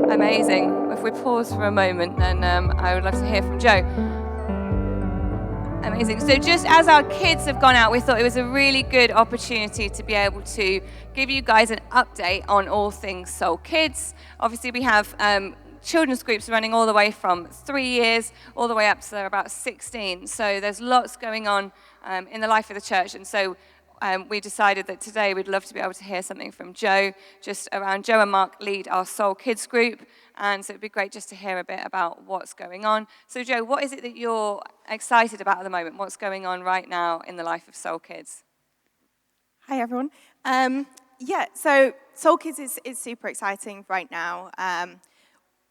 Amazing. If we pause for a moment, then I would love to hear from Joe. Amazing. So just as our kids have gone out, we thought it was a really good opportunity to be able to give you guys an update on all things Soul Kids. Obviously, we have children's groups running all the way from 3 years all the way up to they're about 16. So there's lots going on in the life of the church. And so we decided that today we'd love to be able to hear something from Joe, just around Joe and Mark lead our Soul Kids group. And so it'd be great just to hear a bit about what's going on. So Joe, what is it that you're excited about at the moment? What's going on right now in the life of Soul Kids? Hi, everyone. So Soul Kids is super exciting right now.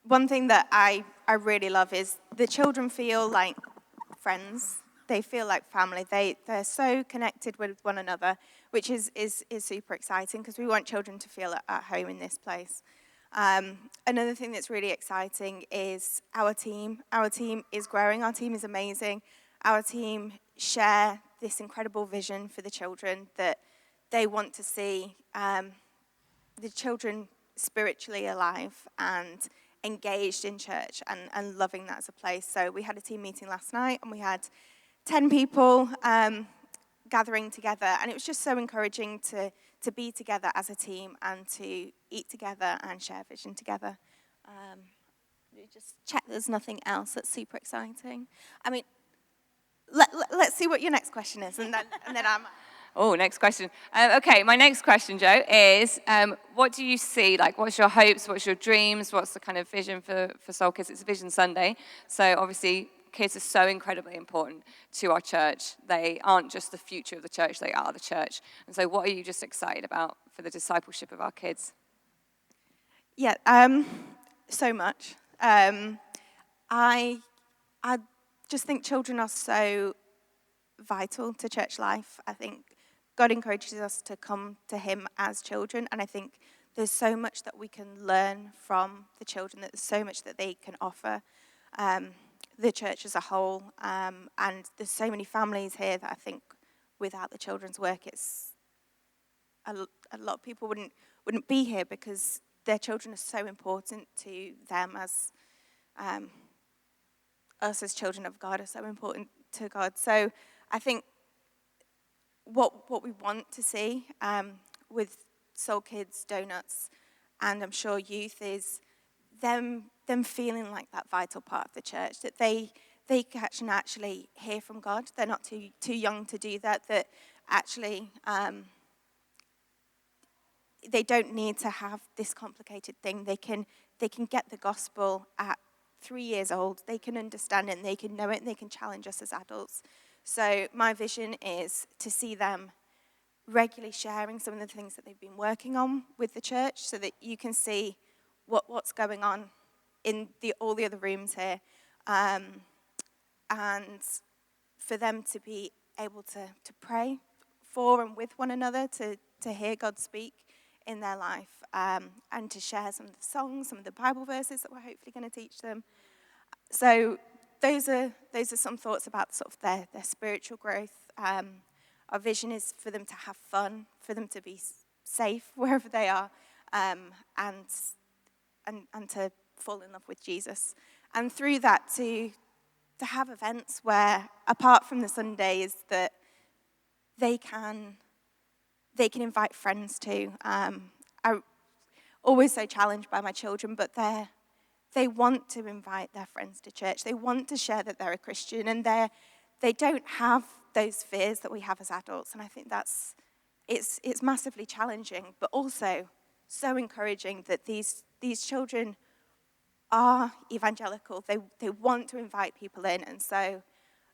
One thing that I really love is the children feel like friends. They feel like family. They're so connected with one another, which is super exciting because we want children to feel at home in this place. Another thing that's really exciting is our team. Our team is growing. Our team is amazing. Our team share this incredible vision for the children that they want to see the children spiritually alive and engaged in church and loving that as a place. So we had a team meeting last night and we had 10 people gathering together, and it was just so encouraging to be together as a team and to eat together and share vision together. Just check there's nothing else that's super exciting. I mean, let's see what your next question is, and then I'm... Oh, next question. Okay, my next question, Joe, is what do you see? Like, what's your hopes? What's your dreams? What's the kind of vision for Soul Kids? It's Vision Sunday, so obviously kids are so incredibly important to our church. They aren't just the future of the church, they are the church. And so what are you just excited about for the discipleship of our kids? Yeah, so much. I just think children are so vital to church life. I think God encourages us to come to him as children, and I think there's so much that we can learn from the children, that there's so much that they can offer the church as a whole, and there's so many families here that I think without the children's work, it's a lot of people wouldn't be here because their children are so important to them as us as children of God are so important to God. So I think what we want to see with Soul Kids, Donuts, and I'm sure youth is them feeling like that vital part of the church, that they can actually hear from God. They're not too young to do that, that actually they don't need to have this complicated thing. They can get the gospel at 3 years old. They can understand it, and they can know it, and they can challenge us as adults. So my vision is to see them regularly sharing some of the things that they've been working on with the church so that you can see what's going on in all the other rooms here. And for them to be able to pray for and with one another, to hear God speak in their life, and to share some of the songs, some of the Bible verses that we're hopefully going to teach them. So those are some thoughts about sort of their spiritual growth. Our vision is for them to have fun, for them to be safe wherever they are, and to fall in love with Jesus. And through that to have events where, apart from the Sundays, that they can invite friends to. I'm always so challenged by my children, but they want to invite their friends to church. They want to share that they're a Christian, and they don't have those fears that we have as adults. And I think it's massively challenging, but also so encouraging that these children are evangelical. They want to invite people in. And so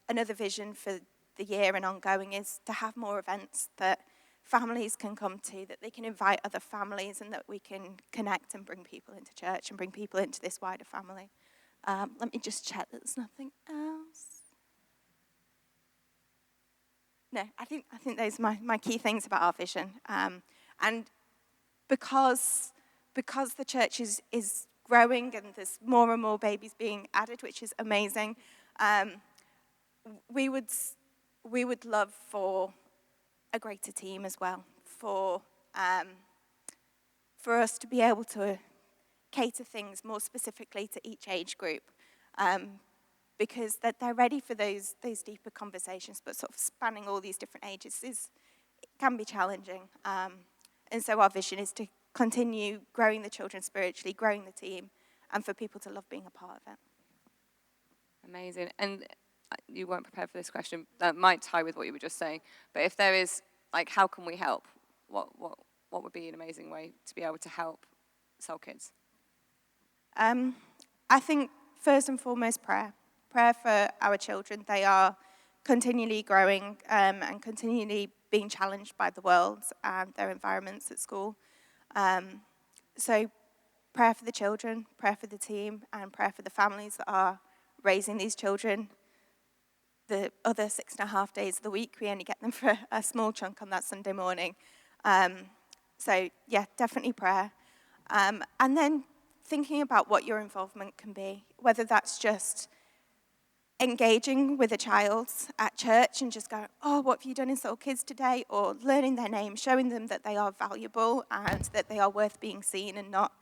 another vision for the year and ongoing is to have more events that families can come to, that they can invite other families, and that we can connect and bring people into church and bring people into this wider family. Let me just check that there's nothing else. No, I think those are my key things about our vision. And because the church is growing and there's more and more babies being added, which is amazing, we would love for a greater team as well, for us to be able to cater things more specifically to each age group, because that they're ready for those deeper conversations, but sort of spanning all these different ages it can be challenging. And so our vision is to continue growing the children spiritually, growing the team, and for people to love being a part of it. Amazing. And you weren't prepared for this question. That might tie with what you were just saying. But if there is, like, how can we help? What would be an amazing way to be able to help Soul Kids? I think first and foremost prayer. Prayer for our children. They are continually growing and continually being challenged by the world and their environments at school. So prayer for the children, prayer for the team, and prayer for the families that are raising these children. The other 6.5 days of the week, we only get them for a small chunk on that Sunday morning. So yeah, definitely prayer. And then thinking about what your involvement can be, whether that's just engaging with a child at church and just going, oh, what have you done in Soul Kids today? Or learning their name, showing them that they are valuable and that they are worth being seen and not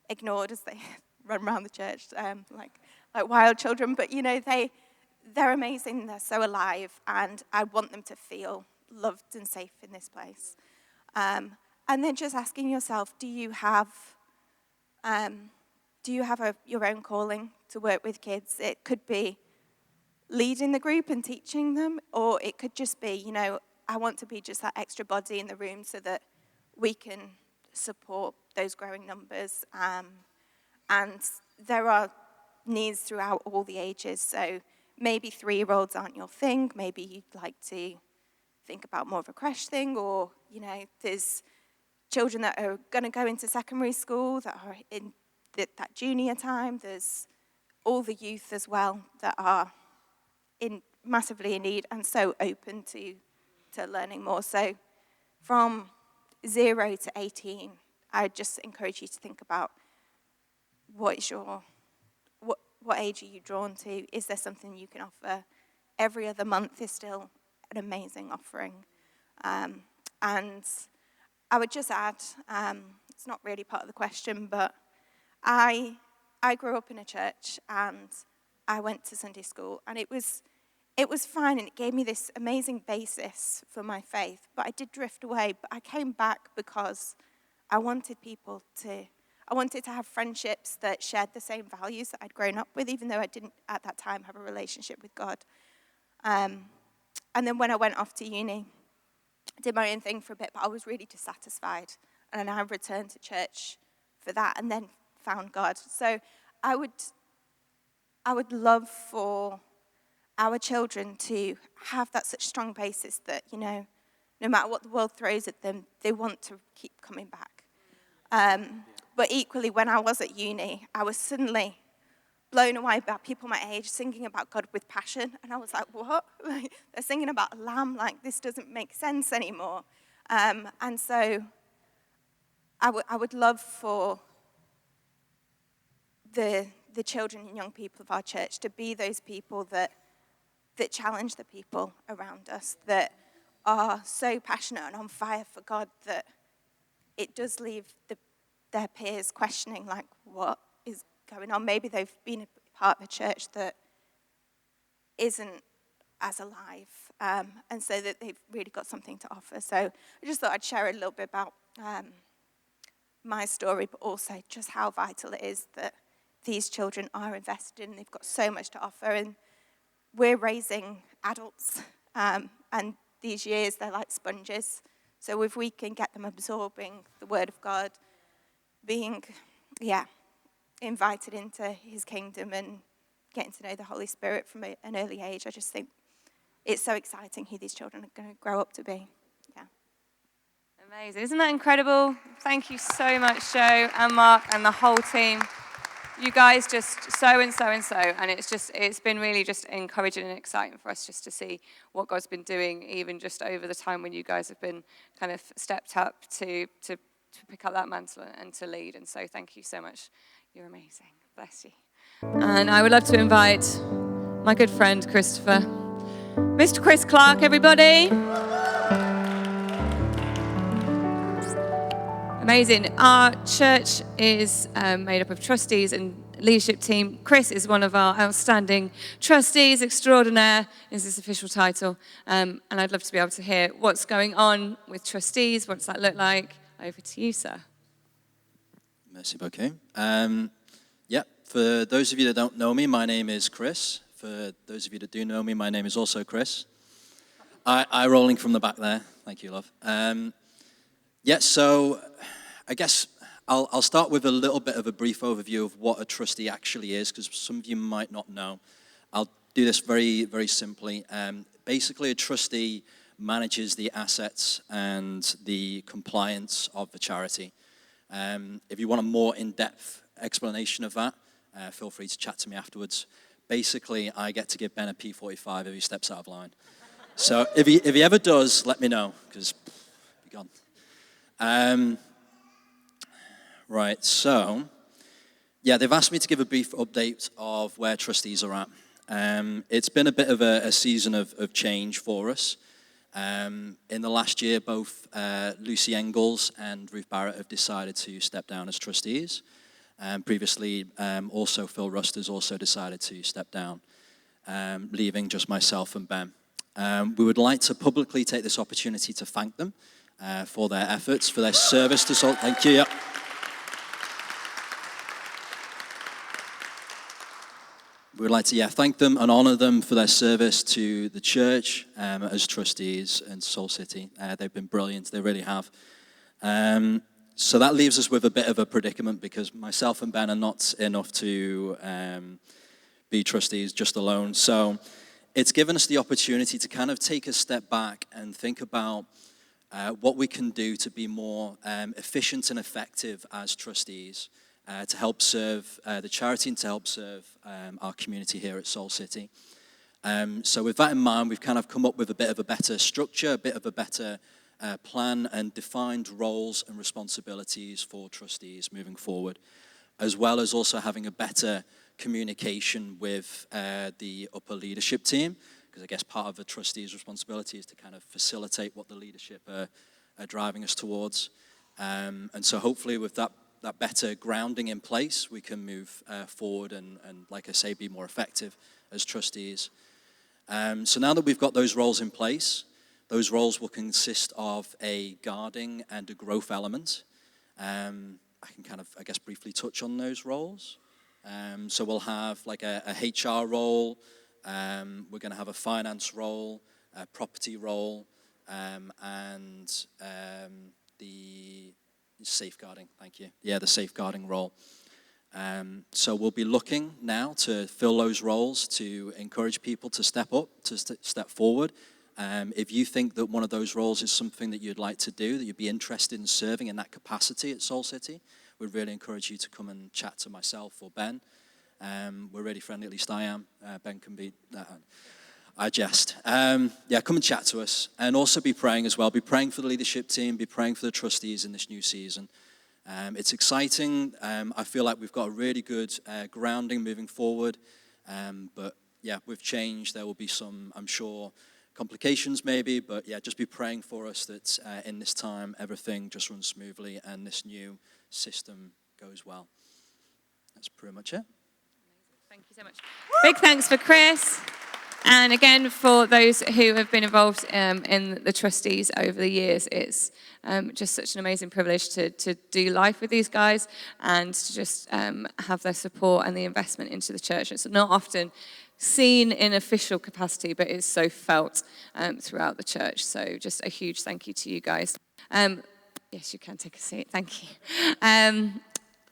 ignored as they run around the church like wild children. But, you know, they're amazing, they're so alive, and I want them to feel loved and safe in this place. And then just asking yourself, do you have your own calling to work with kids? It could be leading the group and teaching them, or it could just be, you know, I want to be just that extra body in the room so that we can support those growing numbers. And there are needs throughout all the ages, so maybe 3-year-olds aren't your thing, maybe you'd like to think about more of a crash thing, or, you know, there's children that are going to go into secondary school that are in that junior time. There's all the youth as well that are massively in need and so open to learning more. So from 0 to 18, I just encourage you to think about what age are you drawn to? Is there something you can offer? Every other month is still an amazing offering. And I would just add, it's not really part of the question, but I grew up in a church and I went to Sunday school, and it was fine, and it gave me this amazing basis for my faith. But I did drift away. But I came back because I wanted to have friendships that shared the same values that I'd grown up with, even though I didn't at that time have a relationship with God. And then when I went off to uni, I did my own thing for a bit, but I was really dissatisfied. And I returned to church for that, and then found God. So I would love for our children to have that such strong basis that, you know, no matter what the world throws at them, they want to keep coming back. But equally, when I was at uni, I was suddenly blown away by people my age singing about God with passion. And I was like, what? Like, they're singing about a lamb, like this doesn't make sense anymore. And so I would love for the children and young people of our church to be those people that challenge the people around us, that are so passionate and on fire for God that it does leave their peers questioning, like, what is going on? Maybe they've been a part of a church that isn't as alive, and so that they've really got something to offer. So I just thought I'd share a little bit about my story, but also just how vital it is that these children are invested in. They've got so much to offer, and we're raising adults, and these years, they're like sponges. So if we can get them absorbing the Word of God, being, invited into His kingdom and getting to know the Holy Spirit from an early age, I just think it's so exciting who these children are going to grow up to be. Yeah. Amazing. Isn't that incredible? Thank you so much, Joe and Mark and the whole team. You guys just so and so and so, and it's been really just encouraging and exciting for us just to see what God's been doing, even just over the time when you guys have been kind of stepped up to pick up that mantle and to lead. And so thank you so much. You're amazing. Bless you. And I would love to invite my good friend Christopher, Mr. Chris Clark, everybody. Amazing. Our church is made up of trustees and leadership team. Chris is one of our outstanding trustees extraordinaire, is his official title. And I'd love to be able to hear what's going on with trustees. What does that look like? Over to you, sir. Merci beaucoup. For those of you that don't know me, my name is Chris. For those of you that do know me, my name is also Chris. Eye rolling from the back there. Thank you, love. So I guess I'll start with a little bit of a brief overview of what a trustee actually is, because some of you might not know. I'll do this very, very simply. Basically, a trustee manages the assets and the compliance of the charity. If you want a more in-depth explanation of that, feel free to chat to me afterwards. Basically, I get to give Ben a P45 if he steps out of line. So if he ever does, let me know, because he's gone. Right, so, they've asked me to give a brief update of where trustees are at. It's been a bit of a season of change for us. In the last year, both Lucy Engels and Ruth Barrett have decided to step down as trustees. Previously, also Phil Rust has also decided to step down, leaving just myself and Ben. We would like to publicly take this opportunity to thank them for their efforts, for their service to Salt. Thank you. Yep. We would like to thank them and honor them for their service to the church as trustees and Soul City. They've been brilliant, they really have. So that leaves us with a bit of a predicament, because myself and Ben are not enough to be trustees just alone. So it's given us the opportunity to kind of take a step back and think about what we can do to be more efficient and effective as trustees, to help serve the charity and to help serve our community here at Soul City. So with that in mind, we've kind of come up with a bit of a better structure, a bit of a better plan and defined roles and responsibilities for trustees moving forward, as well as also having a better communication with the upper leadership team, because I guess part of the trustees' responsibility is to kind of facilitate what the leadership are driving us towards. And so hopefully with that better grounding in place, we can move forward and, like I say, be more effective as trustees. So now that we've got those roles in place, those roles will consist of a guarding and a growth element. I can kind of, I guess, briefly touch on those roles. So we'll have like a HR role, we're going to have a finance role, a property role, and the safeguarding, thank you. Yeah, the safeguarding role. So we'll be looking now to fill those roles, to encourage people to step up, to step forward. If you think that one of those roles is something that you'd like to do, that you'd be interested in serving in that capacity at Soul City, we'd really encourage you to come and chat to myself or Ben. We're really friendly, at least I am. Ben can be, I jest. Come and chat to us. And also be praying as well. Be praying for the leadership team, be praying for the trustees in this new season. It's exciting. I feel like we've got a really good grounding moving forward. But with change, there will be some, I'm sure, complications maybe, but just be praying for us that in this time everything just runs smoothly and this new system goes well. That's pretty much it. Thank you so much. Big thanks for Chris. And again, for those who have been involved in the trustees over the years, it's just such an amazing privilege to do life with these guys and to just have their support and the investment into the church. It's not often seen in official capacity, but it's so felt throughout the church. So just a huge thank you to you guys. Yes, you can take a seat. Thank you.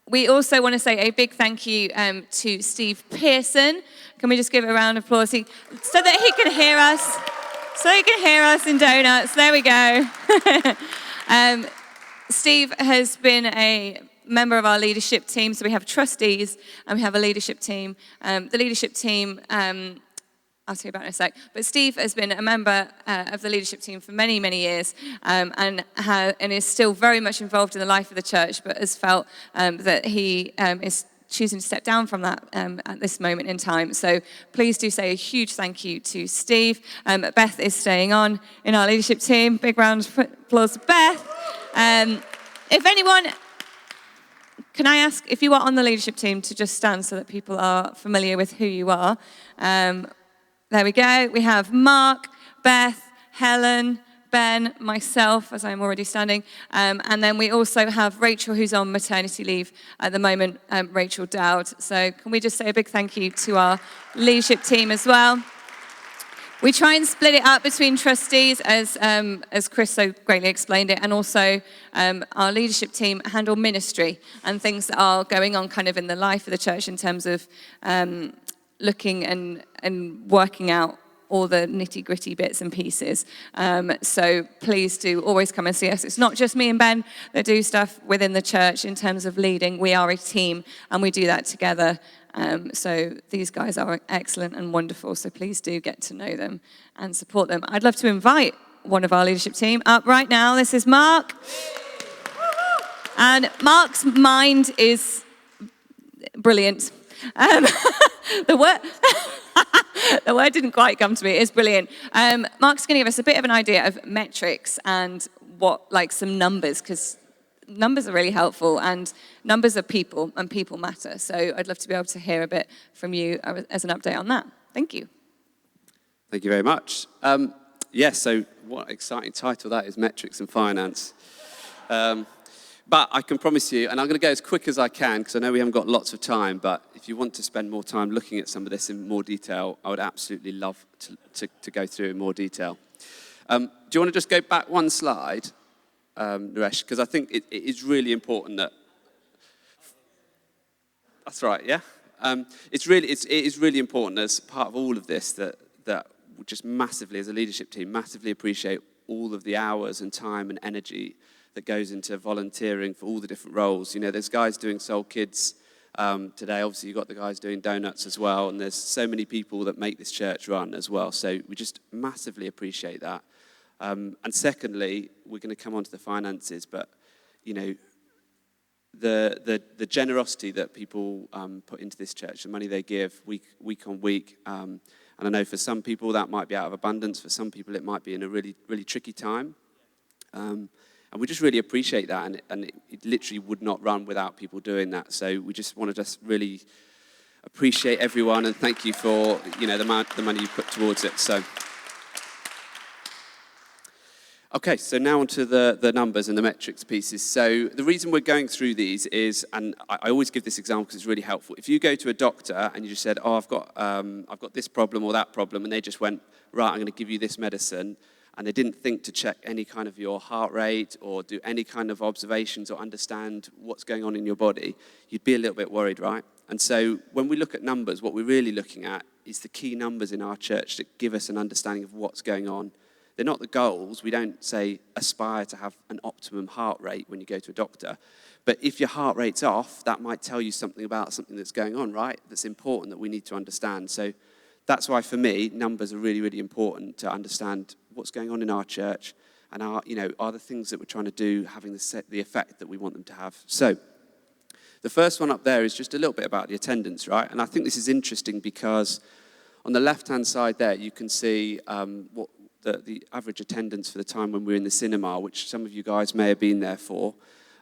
We also want to say a big thank you to Steve Pearson. Can we just give a round of applause so that he can hear us? So he can hear us in donuts. There we go. Steve has been a member of our leadership team. So we have trustees and we have a leadership team. The leadership team, I'll tell you about it in a sec. But Steve has been a member of the leadership team for many, many years and is still very much involved in the life of the church, but has felt that he is choosing to step down from that at this moment in time. So please do say a huge thank you to Steve. Beth is staying on in our leadership team. Big round of applause to Beth. If anyone, can I ask if you are on the leadership team to just stand so that people are familiar with who you are? There we go. We have Mark, Beth, Helen, Ben, myself, as I'm already standing, and then we also have Rachel, who's on maternity leave at the moment, Rachel Dowd. So can we just say a big thank you to our leadership team as well? We try and split it up between trustees, as Chris so greatly explained it, and also our leadership team handle ministry and things that are going on kind of in the life of the church in terms of looking and working out all the nitty-gritty bits and pieces. So please do always come and see us. It's not just me and Ben that do stuff within the church in terms of leading. We are a team, and we do that together. So these guys are excellent and wonderful, so please do get to know them and support them. I'd love to invite one of our leadership team up right now. This is Mark. And Mark's mind is brilliant. The word didn't quite come to me. It's brilliant. Mark's going to give us a bit of an idea of metrics and what, like, some numbers, because numbers are really helpful, and numbers are people, and people matter. So I'd love to be able to hear a bit from you as an update on that. Thank you. Thank you very much. Yes, so what an exciting title that is, Metrics and Finance. But I can promise you, and I'm going to go as quick as I can, because I know we haven't got lots of time, but if you want to spend more time looking at some of this in more detail, I would absolutely love to go through in more detail. Do you want to just go back one slide, Naresh? Because I think it is really important that... That's right, yeah? It is really important as part of all of this that we just massively, as a leadership team, massively appreciate all of the hours and time and energy that goes into volunteering for all the different roles. You know, there's guys doing Soul Kids today. Obviously, you've got the guys doing donuts as well. And there's so many people that make this church run as well. So we just massively appreciate that. And secondly, we're going to come on to the finances. But, you know, the generosity that people put into this church, the money they give week on week. And I know for some people that might be out of abundance. For some people it might be in a really, really tricky time. And we just really appreciate that, and it literally would not run without people doing that. So we just want to just really appreciate everyone and thank you for, you know, the money you put towards it. So, okay, so now onto the numbers and the metrics pieces. So the reason we're going through these is, and I always give this example because it's really helpful. If you go to a doctor and you just said, "Oh, I've got this problem or that problem," and they just went, "Right, I'm going to give you this medicine," and they didn't think to check any kind of your heart rate or do any kind of observations or understand what's going on in your body, you'd be a little bit worried, right? And so when we look at numbers, what we're really looking at is the key numbers in our church that give us an understanding of what's going on. They're not the goals. We don't say aspire to have an optimum heart rate when you go to a doctor. But if your heart rate's off, that might tell you something about something that's going on, right? That's important that we need to understand. So that's why, for me, numbers are really, really important to understand what's going on in our church and are the things that we're trying to do having the effect that we want them to have. So the first one up there is just a little bit about the attendance, right? And I think this is interesting because on the left-hand side there, you can see what the average attendance for the time when we were in the cinema, which some of you guys may have been there for.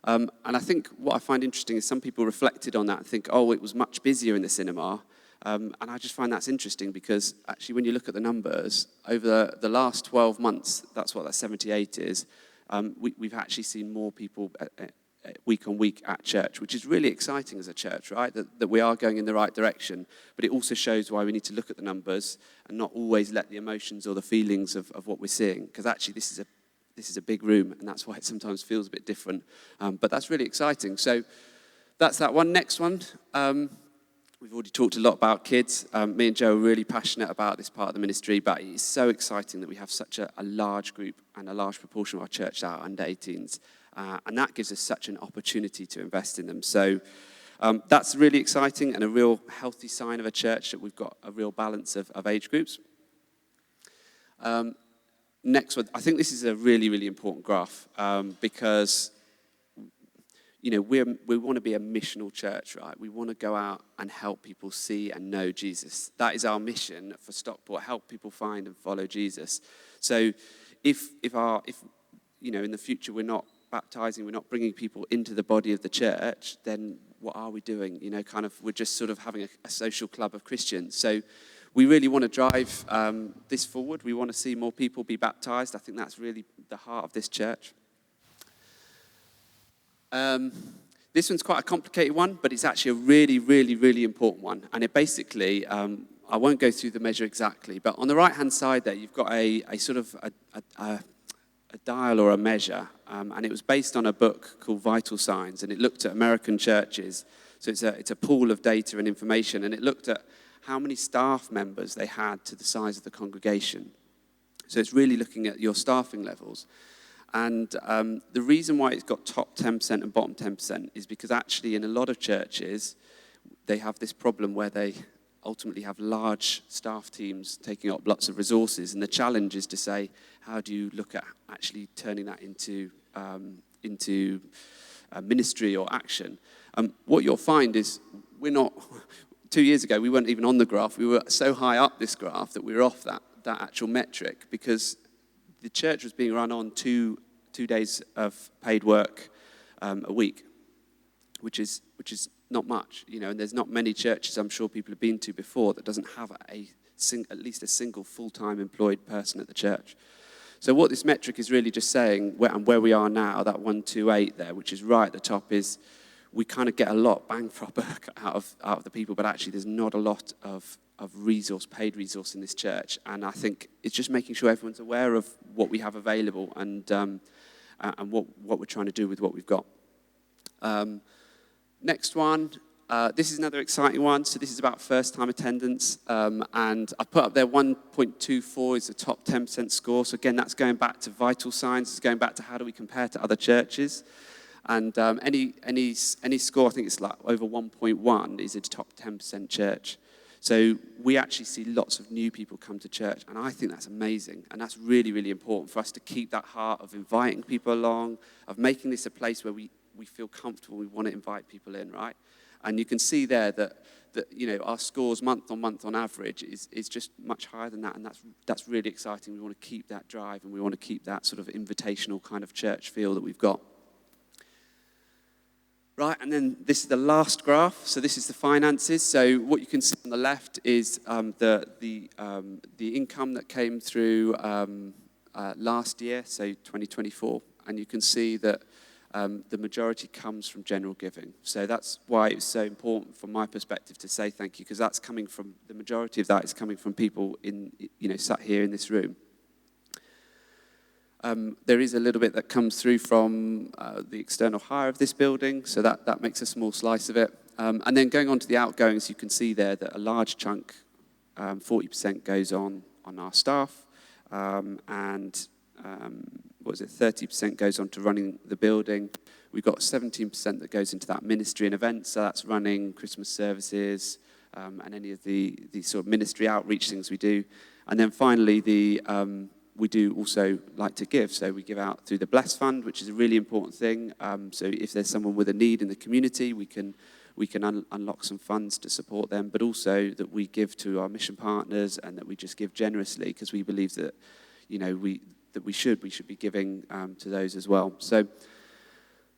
And I think what I find interesting is some people reflected on that and think, oh, it was much busier in the cinema. And I just find that's interesting because actually when you look at the numbers, over the last 12 months, that's what that 78 is, we've actually seen more people week on week at church, which is really exciting as a church, right? That we are going in the right direction. But it also shows why we need to look at the numbers and not always let the emotions or the feelings of what we're seeing. Because actually this is a big room, and that's why it sometimes feels a bit different. But that's really exciting. So that's that one. Next one. We've already talked a lot about kids. Me and Joe are really passionate about this part of the ministry, but it's so exciting that we have such a large group and a large proportion of our church that are under 18s. And that gives us such an opportunity to invest in them. So that's really exciting and a real healthy sign of a church that we've got a real balance of age groups. Next one, I think this is a really, really important graph because you know, we want to be a missional church, right? We want to go out and help people see and know Jesus. That is our mission for Stockport, help people find and follow Jesus. So if you know, in the future we're not baptizing, we're not bringing people into the body of the church, then what are we doing? You know, kind of, we're just sort of having a social club of Christians. So we really want to drive this forward. We want to see more people be baptized. I think that's really the heart of this church. This one's quite a complicated one, but it's actually a really, really, really important one. And it basically, I won't go through the measure exactly, but on the right-hand side there, you've got a sort of a dial or a measure, and it was based on a book called Vital Signs, and it looked at American churches. So it's a pool of data and information, and it looked at how many staff members they had to the size of the congregation. So it's really looking at your staffing levels. And the reason why it's got top 10% and bottom 10% is because actually in a lot of churches, they have this problem where they ultimately have large staff teams taking up lots of resources. And the challenge is to say, how do you look at actually turning that into ministry or action? What you'll find is 2 years ago, we weren't even on the graph. We were so high up this graph that we were off that actual metric, because the church was being run on two days of paid work a week, which is not much, you know. And there's not many churches I'm sure people have been to before that doesn't have at least a single full-time employed person at the church. So what this metric is really just saying, where we are now, that 128 there, which is right at the top, is we kind of get a lot bang for our buck out of the people, but actually there's not a lot of paid resource in this church. And I think it's just making sure everyone's aware of what we have available and what we're trying to do with what we've got. Next one, this is another exciting one. So this is about first-time attendance, and I put up there 1.24 is the top 10% score. So again, that's going back to Vital Signs. It's going back to how do we compare to other churches. And any score, I think it's like over 1.1, is a top 10% church. So we actually see lots of new people come to church, and I think that's amazing. And that's really, really important for us to keep that heart of inviting people along, of making this a place where we feel comfortable, we want to invite people in, right? And you can see there that you know, our scores month on month on average is just much higher than that, and that's really exciting. We want to keep that drive, and we want to keep that sort of invitational kind of church feel that we've got. Right, and then this is the last graph. So this is the finances. So what you can see on the left is the income that came through last year, so 2024, and you can see that the majority comes from general giving. So that's why it's so important from my perspective to say thank you, because that's coming from, the majority of that is coming from people sat here in this room. There is a little bit that comes through from the external hire of this building, so that makes a small slice of it. And then going on to the outgoings, you can see there that a large chunk, 40% goes on our staff, and 30% goes on to running the building. We've got 17% that goes into that ministry and events, so that's running Christmas services and any of the sort of ministry outreach things we do. And then finally, we do also like to give, so we give out through the Bless Fund, which is a really important thing. So if there's someone with a need in the community, we can unlock some funds to support them, but also that we give to our mission partners and that we just give generously, because we believe that, you know, we should be giving to those as well. So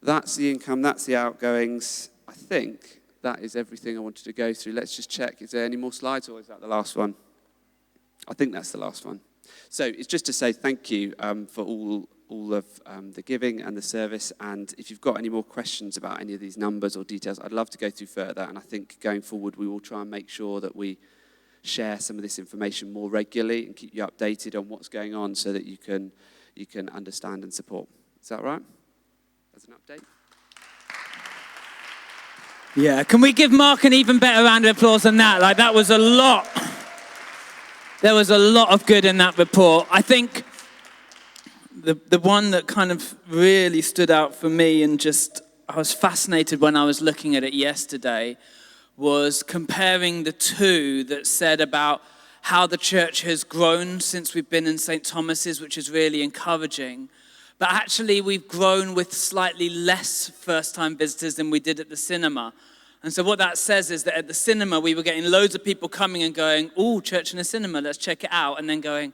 that's the income, that's the outgoings. I think that is everything I wanted to go through. Let's just check. Is there any more slides, or is that the last one? I think that's the last one. So it's just to say thank you for all of the giving and the service. And if you've got any more questions about any of these numbers or details, I'd love to go through further. And I think going forward, we will try and make sure that we share some of this information more regularly and keep you updated on what's going on so that you can understand and support. Is that right? As an update? Yeah, can we give Mark an even better round of applause than that? Like, that was a lot. There was a lot of good in that report. I think the one that kind of really stood out for me, and just I was fascinated when I was looking at it yesterday, was comparing the two that said about how the church has grown since we've been in St. Thomas's, which is really encouraging. But actually we've grown with slightly less first-time visitors than we did at the cinema. And so what that says is that at the cinema, we were getting loads of people coming and going, "Oh, church in a cinema, let's check it out." And then going,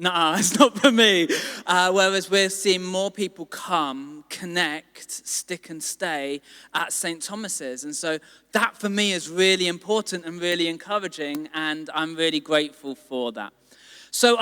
Nah, it's not for me. Whereas we're seeing more people come, connect, stick and stay at St. Thomas's. And so that for me is really important and really encouraging, and I'm really grateful for that. So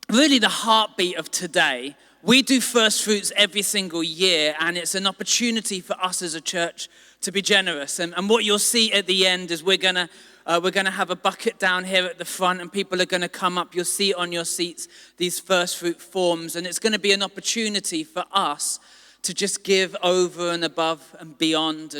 really the heartbeat of today, we do first fruits every single year, and it's an opportunity for us as a church to be generous. And what you'll see at the end is we're going to have a bucket down here at the front, and people are going to come up. You'll see on your seats these first fruit forms, and it's going to be an opportunity for us to just give over and above and beyond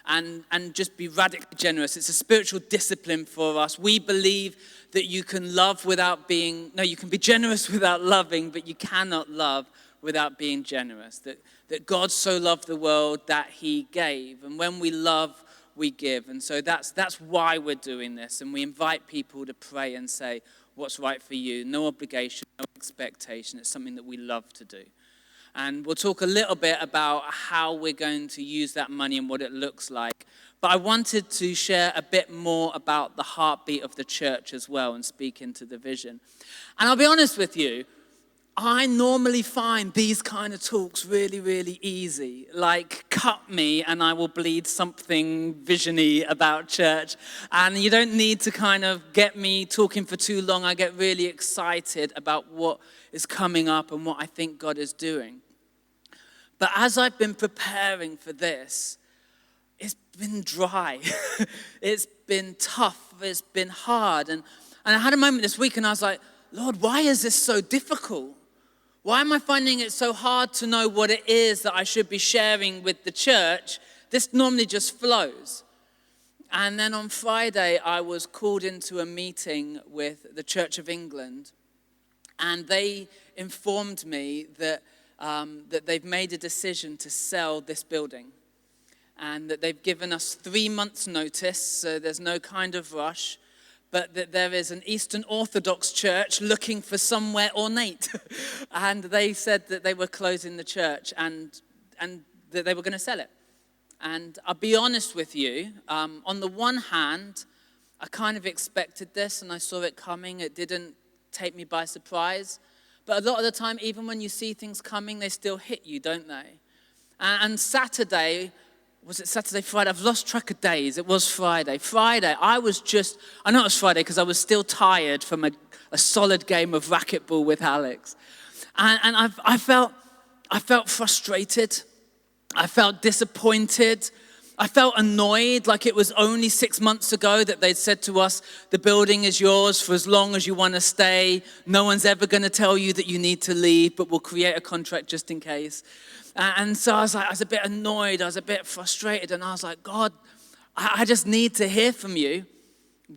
and just be radically generous. It's a spiritual discipline for us. We believe that you can love without being, no, you can be generous without loving, but you cannot love without being generous. That God so loved the world that he gave. And when we love, we give. And so that's why we're doing this. And we invite people to pray and say what's right for you. No obligation, no expectation. It's something that we love to do. And we'll talk a little bit about how we're going to use that money and what it looks like. But I wanted to share a bit more about the heartbeat of the church as well and speak into the vision. And I'll be honest with you, I normally find these kind of talks really, really easy. Like, cut me and I will bleed something visiony about church. And you don't need to kind of get me talking for too long. I get really excited about what is coming up and what I think God is doing. But as I've been preparing for this, it's been dry. It's been tough. It's been hard. And I had a moment this week and I was like, Lord, why is this so difficult? Why am I finding it so hard to know what it is that I should be sharing with the church? This normally just flows. And then on Friday, I was called into a meeting with the Church of England. And they informed me that they've made a decision to sell this building. And that they've given us 3 months' notice, so there's no kind of rush. But that there is an Eastern Orthodox church looking for somewhere ornate. And they said that they were closing the church and that they were going to sell it. And I'll be honest with you, on the one hand, I kind of expected this and I saw it coming. It didn't take me by surprise. But a lot of the time, even when you see things coming, they still hit you, don't they? And Saturday, was it Saturday, Friday? I've lost track of days. It was Friday. Friday, I know it was Friday because I was still tired from a solid game of racquetball with Alex. And I felt frustrated. I felt disappointed. I felt annoyed, like it was only 6 months ago that they'd said to us, the building is yours for as long as you want to stay. No one's ever going to tell you that you need to leave, but we'll create a contract just in case. And so I was a bit annoyed, I was a bit frustrated, and I was like, God, I just need to hear from you.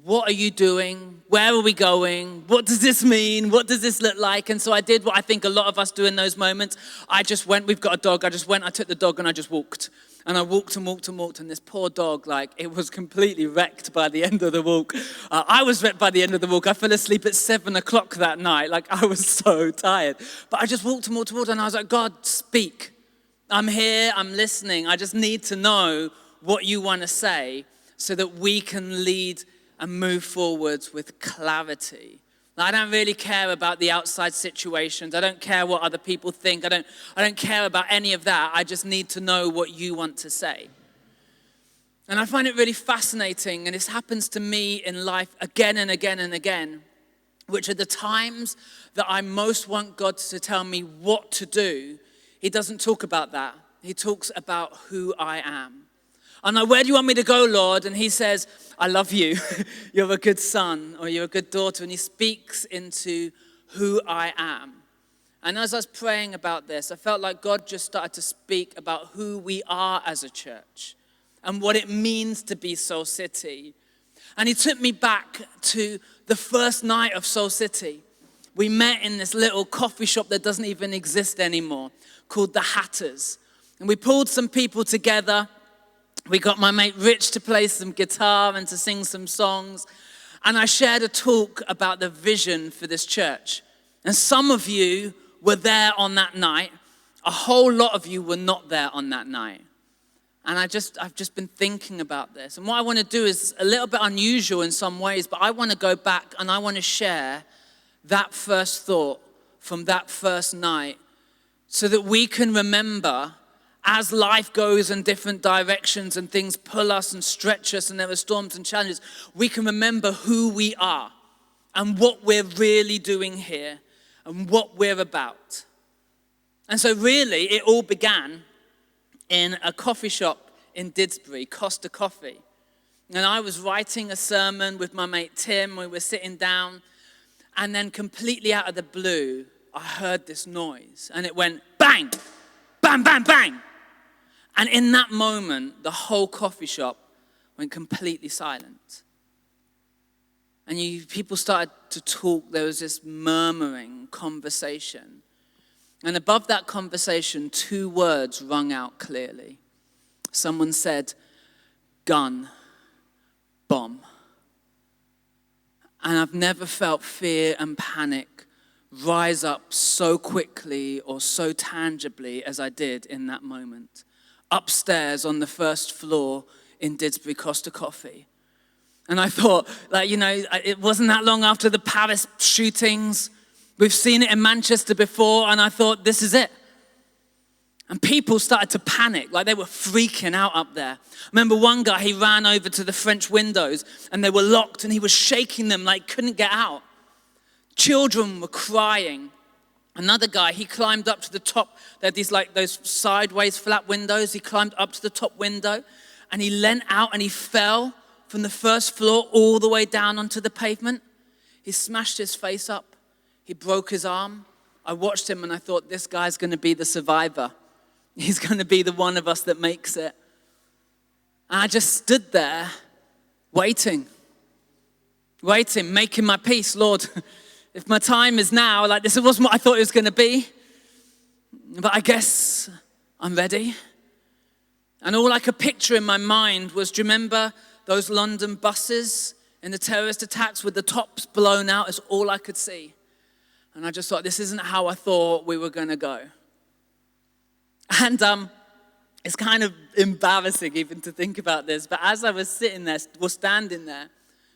What are you doing? Where are we going? What does this mean? What does this look like? And so I did what I think a lot of us do in those moments. I just went, we've got a dog, I took the dog and I just walked. And I walked and walked and walked, and this poor dog, it was completely wrecked by the end of the walk. I was wrecked by the end of the walk. I fell asleep at 7 o'clock that night. I was so tired. But I just walked and walked and walked, and I was like, God, speak. I'm here, I'm listening. I just need to know what you want to say so that we can lead and move forwards with clarity. I don't really care about the outside situations. I don't care what other people think. I don't care about any of that. I just need to know what you want to say. And I find it really fascinating, and this happens to me in life again and again and again, which are the times that I most want God to tell me what to do. He doesn't talk about that. He talks about who I am. I'm like, where do you want me to go, Lord? And he says, I love you. You're a good son or you're a good daughter. And he speaks into who I am. And as I was praying about this, I felt like God just started to speak about who we are as a church and what it means to be Soul City. And he took me back to the first night of Soul City. We met in this little coffee shop that doesn't even exist anymore, called The Hatters. And we pulled some people together. We got my mate Rich to play some guitar and to sing some songs. And I shared a talk about the vision for this church. And some of you were there on that night. A whole lot of you were not there on that night. And I've just been thinking about this. And what I want to do is a little bit unusual in some ways, but I want to go back and I want to share that first thought from that first night so that we can remember as life goes in different directions and things pull us and stretch us and there are storms and challenges, we can remember who we are and what we're really doing here and what we're about. And so really, it all began in a coffee shop in Didsbury, Costa Coffee. And I was writing a sermon with my mate Tim. We were sitting down, and then completely out of the blue, I heard this noise, and it went bang, bang, bang, bang. And in that moment, the whole coffee shop went completely silent. And people started to talk. There was this murmuring conversation. And above that conversation, 2 words rung out clearly. Someone said, gun, bomb. And I've never felt fear and panic rise up so quickly or so tangibly as I did in that moment. Upstairs on the first floor in Didsbury Costa Coffee. And I thought, it wasn't that long after the Paris shootings. We've seen it in Manchester before, and I thought, this is it. And people started to panic, like they were freaking out up there. I remember one guy, he ran over to the French windows, and they were locked, and he was shaking them like couldn't get out. Children were crying. Another guy, he climbed up to the top. They had those sideways flat windows. He climbed up to the top window, and he leant out, and he fell from the first floor all the way down onto the pavement. He smashed his face up. He broke his arm. I watched him and I thought, this guy's going to be the survivor. He's going to be the one of us that makes it. And I just stood there waiting, making my peace. Lord, if my time is now, this wasn't what I thought it was going to be, but I guess I'm ready. And all I could picture in my mind was, do you remember those London buses in the terrorist attacks with the tops blown out? Is all I could see. And I just thought, this isn't how I thought we were going to go. And it's kind of embarrassing even to think about this, but as I was sitting there, standing there,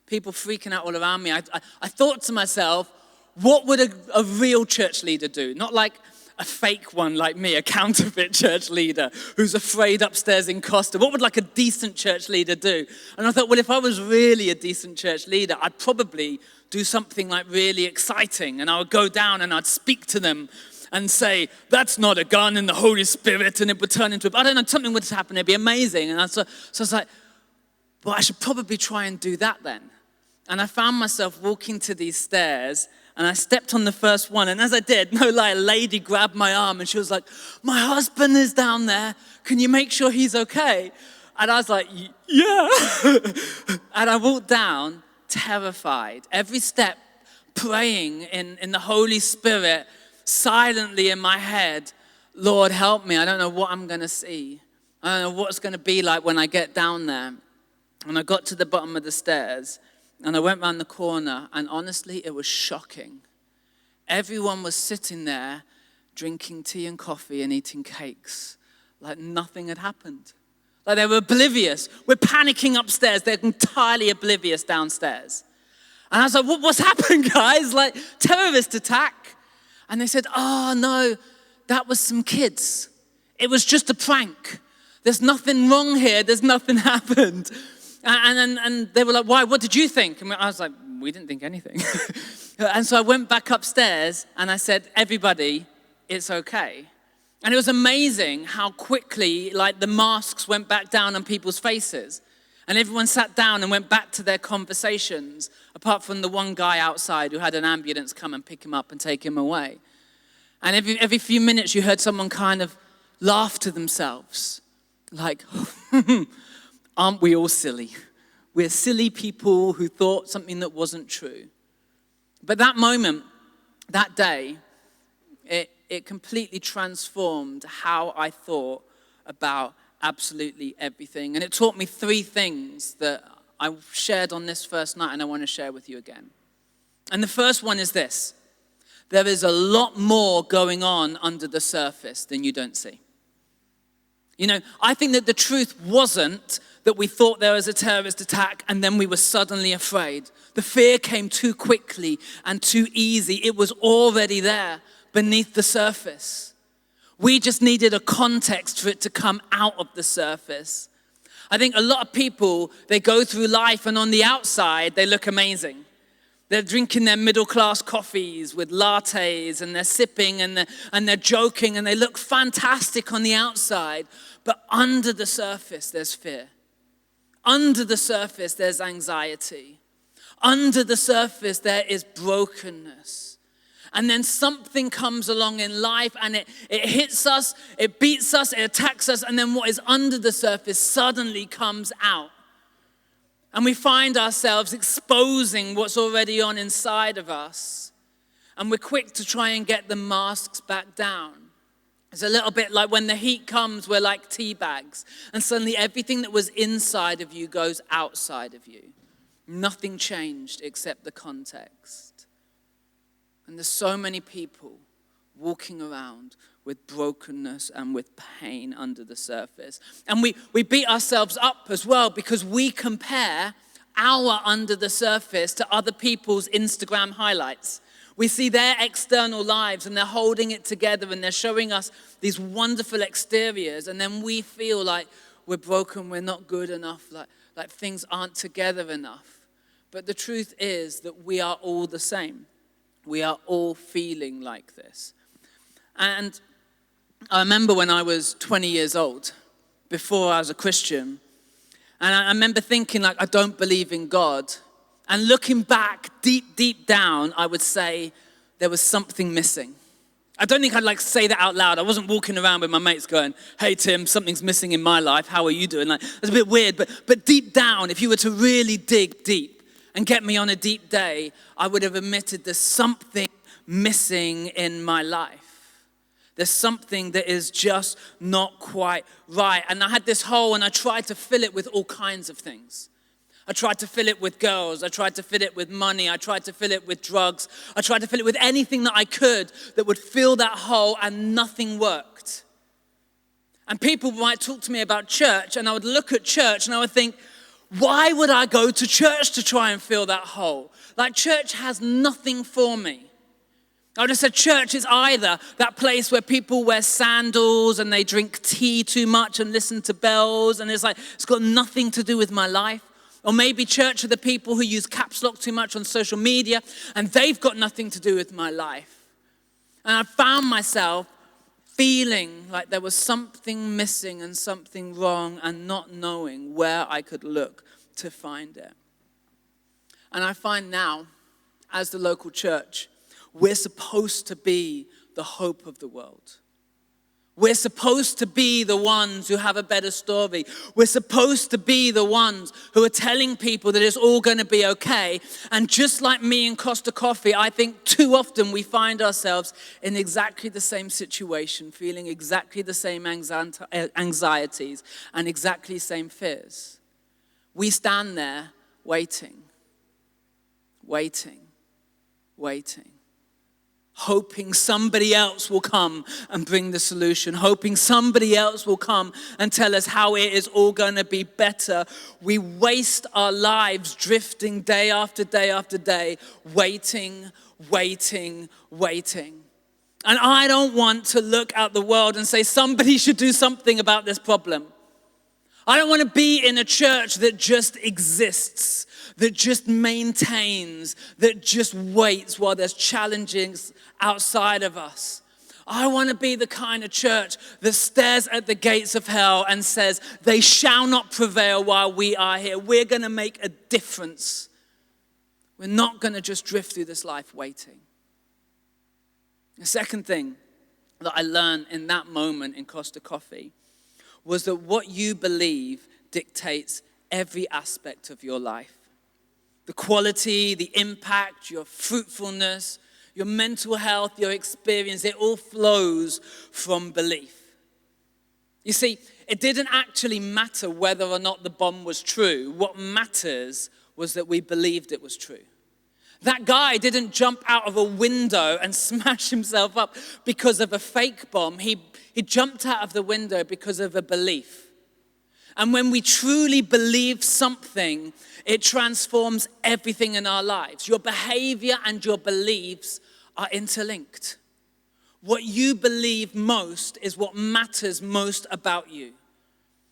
people freaking out all around me, I thought to myself, what would a real church leader do? Not like a fake one like me, a counterfeit church leader who's afraid upstairs in Costa. What would a decent church leader do? And I thought, well, if I was really a decent church leader, I'd probably do something really exciting. And I would go down and I'd speak to them and say, that's not a gun in the Holy Spirit. And it would turn into, I don't know, something would happen. It'd be amazing. And so I was like, well, I should probably try and do that then. And I found myself walking to these stairs, and I stepped on the first one, and as I did, no lie, a lady grabbed my arm, and she was like, my husband is down there. Can you make sure he's okay? And I was like, yeah. And I walked down, terrified. Every step, praying in the Holy Spirit, silently in my head, Lord, help me. I don't know what I'm going to see. I don't know what it's going to be like when I get down there. And I got to the bottom of the stairs, and I went round the corner, and honestly, it was shocking. Everyone was sitting there drinking tea and coffee and eating cakes like nothing had happened. Like they were oblivious. We're panicking upstairs. They're entirely oblivious downstairs. And I was like, what's happened, guys? Terrorist attack. And they said, oh, no, that was some kids. It was just a prank. There's nothing wrong here. There's nothing happened. And they were like, why? What did you think? And I was like, we didn't think anything. And so I went back upstairs and I said, everybody, it's okay. And it was amazing how quickly, the masks went back down on people's faces. And everyone sat down and went back to their conversations, apart from the one guy outside who had an ambulance come and pick him up and take him away. And every few minutes you heard someone kind of laugh to themselves. Aren't we all silly? We're silly people who thought something that wasn't true. But that moment, that day, it completely transformed how I thought about absolutely everything. And it taught me 3 things that I shared on this first night and I want to share with you again. And the first one is this. There is a lot more going on under the surface than you don't see. I think that the truth wasn't that we thought there was a terrorist attack and then we were suddenly afraid. The fear came too quickly and too easy. It was already there beneath the surface. We just needed a context for it to come out of the surface. I think a lot of people, they go through life and on the outside, they look amazing. They're drinking their middle-class coffees with lattes and they're sipping and they're joking and they look fantastic on the outside. But under the surface, there's fear. Under the surface, there's anxiety. Under the surface, there is brokenness. And then something comes along in life and it hits us, it beats us, it attacks us, and then what is under the surface suddenly comes out. And we find ourselves exposing what's already on inside of us. And we're quick to try and get the masks back down. It's a little bit like when the heat comes, we're like tea bags. And suddenly everything that was inside of you goes outside of you. Nothing changed except the context. And there's so many people walking around with brokenness and with pain under the surface. And we beat ourselves up as well because we compare our under the surface to other people's Instagram highlights. We see their external lives and they're holding it together and they're showing us these wonderful exteriors, and then we feel like we're broken, we're not good enough, like things aren't together enough. But the truth is that we are all the same. We are all feeling like this. And I remember when I was 20 years old, before I was a Christian, and I remember thinking I don't believe in God. And looking back, deep down, I would say there was something missing. I don't think I'd say that out loud. I wasn't walking around with my mates going, hey, Tim, something's missing in my life. How are you doing? It's a bit weird, but deep down, if you were to really dig deep and get me on a deep day, I would have admitted there's something missing in my life. There's something that is just not quite right. And I had this hole and I tried to fill it with all kinds of things. I tried to fill it with girls. I tried to fill it with money. I tried to fill it with drugs. I tried to fill it with anything that I could that would fill that hole, and nothing worked. And people might talk to me about church, and I would look at church and I would think, why would I go to church to try and fill that hole? Church has nothing for me. I would have said church is either that place where people wear sandals and they drink tea too much and listen to bells, and it's got nothing to do with my life. Or maybe church are the people who use caps lock too much on social media, and they've got nothing to do with my life. And I found myself feeling like there was something missing and something wrong, and not knowing where I could look to find it. And I find now, as the local church, we're supposed to be the hope of the world. We're supposed to be the ones who have a better story. We're supposed to be the ones who are telling people that it's all going to be okay. And just like me and Costa Coffee, I think too often we find ourselves in exactly the same situation, feeling exactly the same anxieties and exactly the same fears. We stand there waiting, hoping somebody else will come and bring the solution, hoping somebody else will come and tell us how it is all going to be better. We waste our lives drifting day after day after day, waiting. And I don't want to look at the world and say somebody should do something about this problem. I don't want to be in a church that just exists, that just maintains, that just waits while there's challenges outside of us. I want to be the kind of church that stares at the gates of hell and says, they shall not prevail while we are here. We're going to make a difference. We're not going to just drift through this life waiting. The second thing that I learned in that moment in Costa Coffee was that what you believe dictates every aspect of your life. The quality, the impact, your fruitfulness, your mental health, your experience, it all flows from belief. You see, it didn't actually matter whether or not the bomb was true. What matters was that we believed it was true. That guy didn't jump out of a window and smash himself up because of a fake bomb. He jumped out of the window because of a belief. And when we truly believe something, it transforms everything in our lives. Your behavior and your beliefs are interlinked. What you believe most is what matters most about you.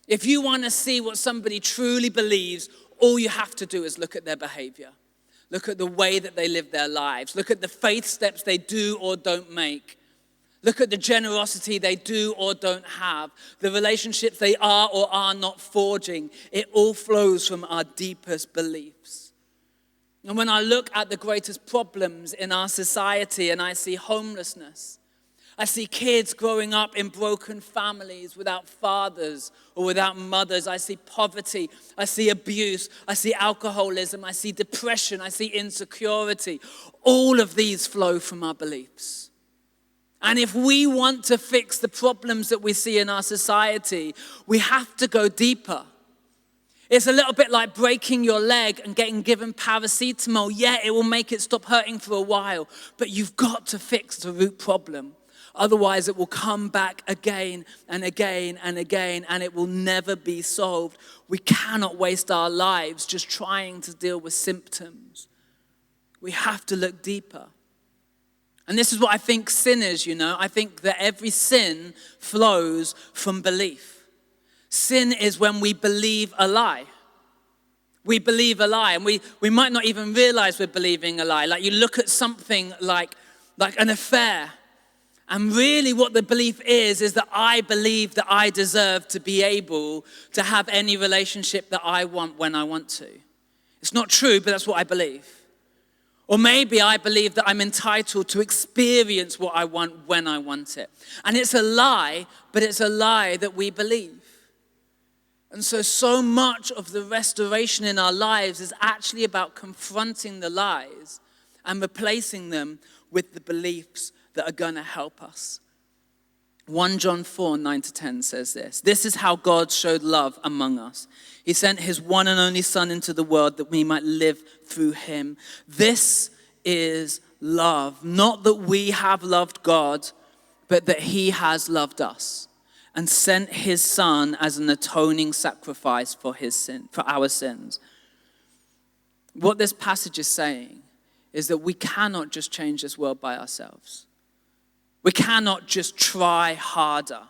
If you want to see what somebody truly believes, all you have to do is look at their behavior. Look at the way that they live their lives. Look at the faith steps they do or don't make. Look at the generosity they do or don't have. The relationships they are or are not forging. It all flows from our deepest beliefs. And when I look at the greatest problems in our society and I see homelessness, I see kids growing up in broken families without fathers or without mothers. I see poverty. I see abuse. I see alcoholism. I see depression. I see insecurity. All of these flow from our beliefs. And if we want to fix the problems that we see in our society, we have to go deeper. It's a little bit like breaking your leg and getting given paracetamol. Yeah, it will make it stop hurting for a while, but you've got to fix the root problem. Otherwise, it will come back again and again and again, and it will never be solved. We cannot waste our lives just trying to deal with symptoms. We have to look deeper. And this is what I think sin is, I think that every sin flows from belief. Sin is when we believe a lie. We believe a lie, and we might not even realize we're believing a lie. Like you look at something like an affair, and really what the belief is that I believe that I deserve to be able to have any relationship that I want when I want to. It's not true, but that's what I believe. Or maybe I believe that I'm entitled to experience what I want when I want it. And it's a lie, but it's a lie that we believe. And so much of the restoration in our lives is actually about confronting the lies and replacing them with the beliefs that are going to help us. 1 John 4, 9-10 says this. This is how God showed love among us. He sent his one and only Son into the world that we might live through him. This is love. Not that we have loved God, but that he has loved us and sent his Son as an atoning sacrifice for our sins. What this passage is saying is that we cannot just change this world by ourselves. We cannot just try harder.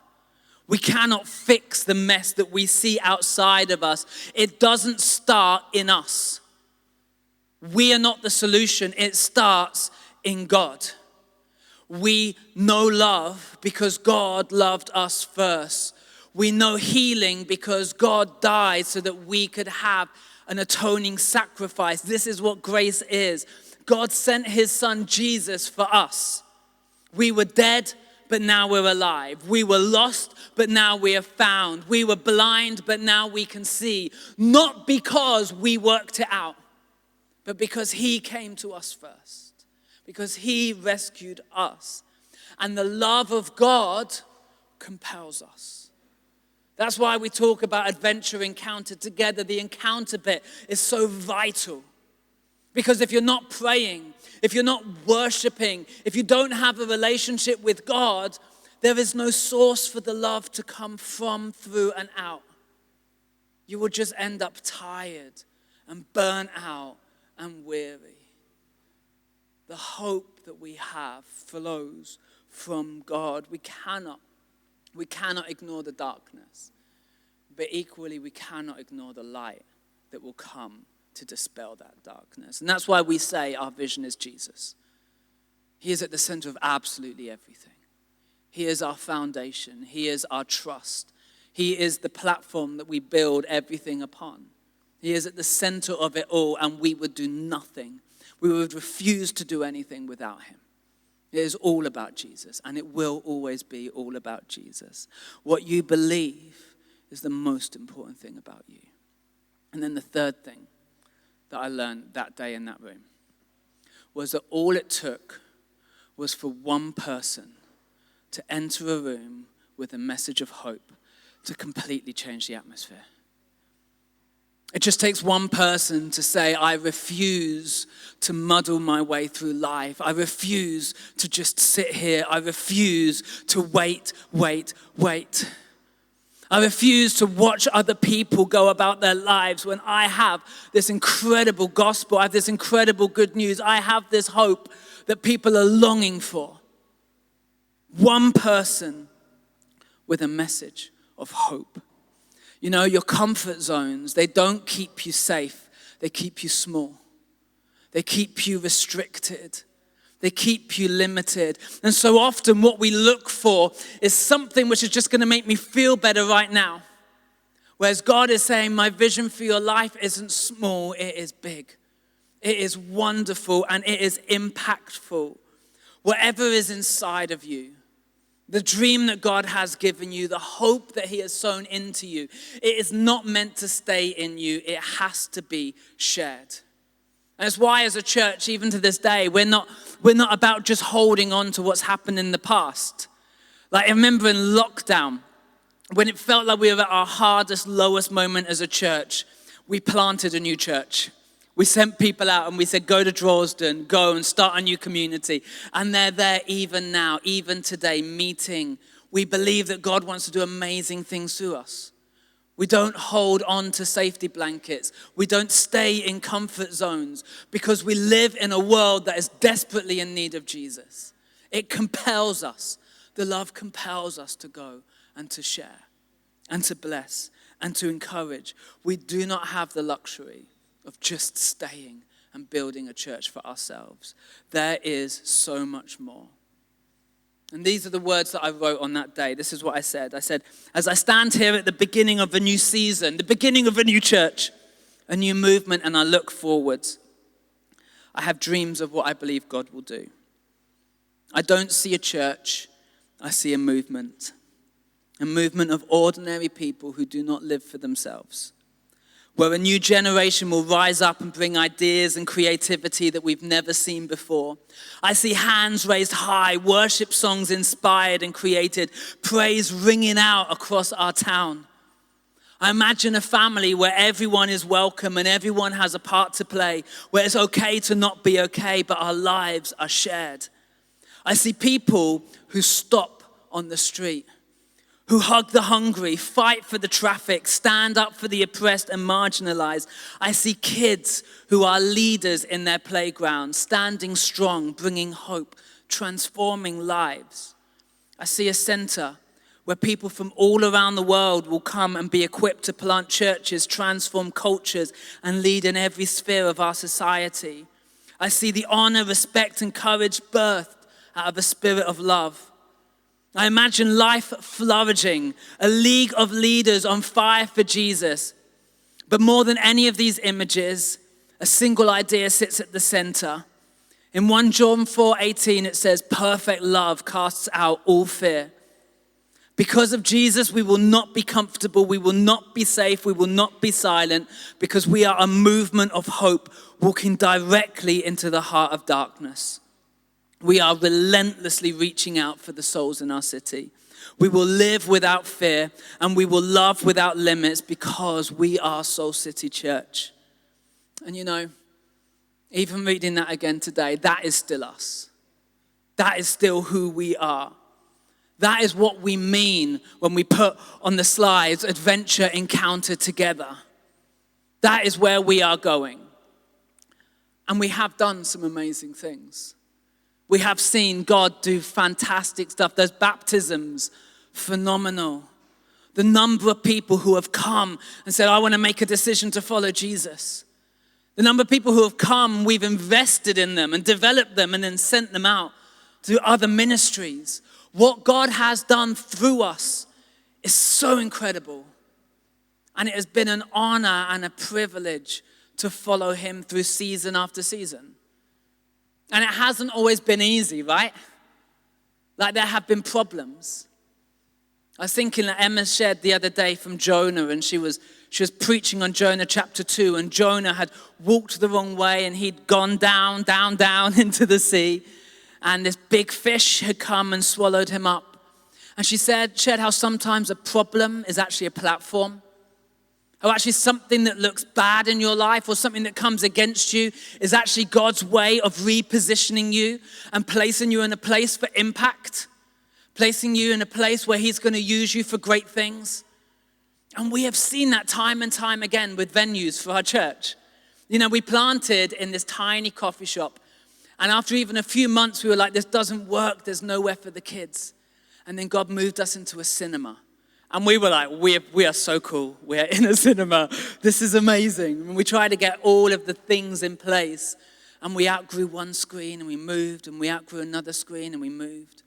We cannot fix the mess that we see outside of us. It doesn't start in us. We are not the solution. It starts in God. We know love because God loved us first. We know healing because God died so that we could have an atoning sacrifice. This is what grace is. God sent his Son Jesus for us. We were dead, but now we're alive. We were lost, but now we are found. We were blind, but now we can see. Not because we worked it out, but because he came to us first. Because he rescued us. And the love of God compels us. That's why we talk about adventure encounter together. The encounter bit is so vital. Because if you're not praying, if you're not worshiping, if you don't have a relationship with God, there is no source for the love to come from, through, and out. You will just end up tired and burnt out and weary. The hope that we have flows from God. We cannot ignore the darkness, but equally we cannot ignore the light that will come to dispel that darkness. And that's why we say our vision is Jesus. He is at the center of absolutely everything. He is our foundation. He is our trust. He is the platform that we build everything upon. He is at the center of it all, and we would do nothing. We would refuse to do anything without him. It is all about Jesus, and it will always be all about Jesus. What you believe is the most important thing about you. And then the third thing that I learned that day in that room was that all it took was for one person to enter a room with a message of hope to completely change the atmosphere. It just takes one person to say, I refuse to muddle my way through life. I refuse to just sit here. I refuse to wait. I refuse to watch other people go about their lives when I have this incredible gospel. I have this incredible good news. I have this hope that people are longing for. One person with a message of hope. You know, your comfort zones, they don't keep you safe. They keep you small. They keep you restricted. They keep you limited. And so often what we look for is something which is just going to make me feel better right now. Whereas God is saying, my vision for your life isn't small, it is big. It is wonderful and it is impactful. Whatever is inside of you, the dream that God has given you, the hope that he has sown into you, it is not meant to stay in you. It has to be shared. And it's why as a church, even to this day, we're not about just holding on to what's happened in the past. Like I remember in lockdown, when it felt like we were at our hardest, lowest moment as a church, we planted a new church. We sent people out and we said, go to Dresden, go and start a new community. And they're there even now, even today, meeting. We believe that God wants to do amazing things through us. We don't hold on to safety blankets. We don't stay in comfort zones because we live in a world that is desperately in need of Jesus. It compels us. The love compels us to go and to share and to bless and to encourage. We do not have the luxury of just staying and building a church for ourselves. There is so much more. And these are the words that I wrote on that day. This is what I said. I said, as I stand here at the beginning of a new season, the beginning of a new church, a new movement, and I look forwards, I have dreams of what I believe God will do. I don't see a church, I see a movement of ordinary people who do not live for themselves, where a new generation will rise up and bring ideas and creativity that we've never seen before. I see hands raised high, worship songs inspired and created, praise ringing out across our town. I imagine a family where everyone is welcome and everyone has a part to play, where it's okay to not be okay, but our lives are shared. I see people who stop on the street, who hug the hungry, fight for the traffic, stand up for the oppressed and marginalized. I see kids who are leaders in their playground, standing strong, bringing hope, transforming lives. I see a center where people from all around the world will come and be equipped to plant churches, transform cultures, and lead in every sphere of our society. I see the honor, respect, and courage birthed out of a spirit of love. I imagine life flourishing, a league of leaders on fire for Jesus. But more than any of these images, a single idea sits at the center. In 1 John 4:18, it says, perfect love casts out all fear. Because of Jesus, we will not be comfortable, we will not be safe, we will not be silent, because we are a movement of hope walking directly into the heart of darkness. We are relentlessly reaching out for the souls in our city. We will live without fear and we will love without limits because we are Soul City Church. And you know, even reading that again today, that is still us. That is still who we are. That is what we mean when we put on the slides, adventure, encounter together. That is where we are going. And we have done some amazing things. We have seen God do fantastic stuff. Those baptisms, phenomenal. The number of people who have come and said, I want to make a decision to follow Jesus. The number of people who have come, we've invested in them and developed them and then sent them out to other ministries. What God has done through us is so incredible. And it has been an honor and a privilege to follow him through season after season. And it hasn't always been easy, right? Like there have been problems. I was thinking that Emma shared the other day from Jonah, and she was preaching on Jonah chapter 2, and Jonah had walked the wrong way and he'd gone down into the sea, and this big fish had come and swallowed him up. And she shared how sometimes a problem is actually a platform. Or actually something that looks bad in your life or something that comes against you is actually God's way of repositioning you and placing you in a place for impact, placing you in a place where he's going to use you for great things. And we have seen that time and time again with venues for our church. You know, we planted in this tiny coffee shop, and after even a few months, we were like, this doesn't work, there's nowhere for the kids. And then God moved us into a cinema. And we were like, we are so cool. We're in a cinema. This is amazing. And we tried to get all of the things in place. And we outgrew one screen and we moved. And we outgrew another screen and we moved.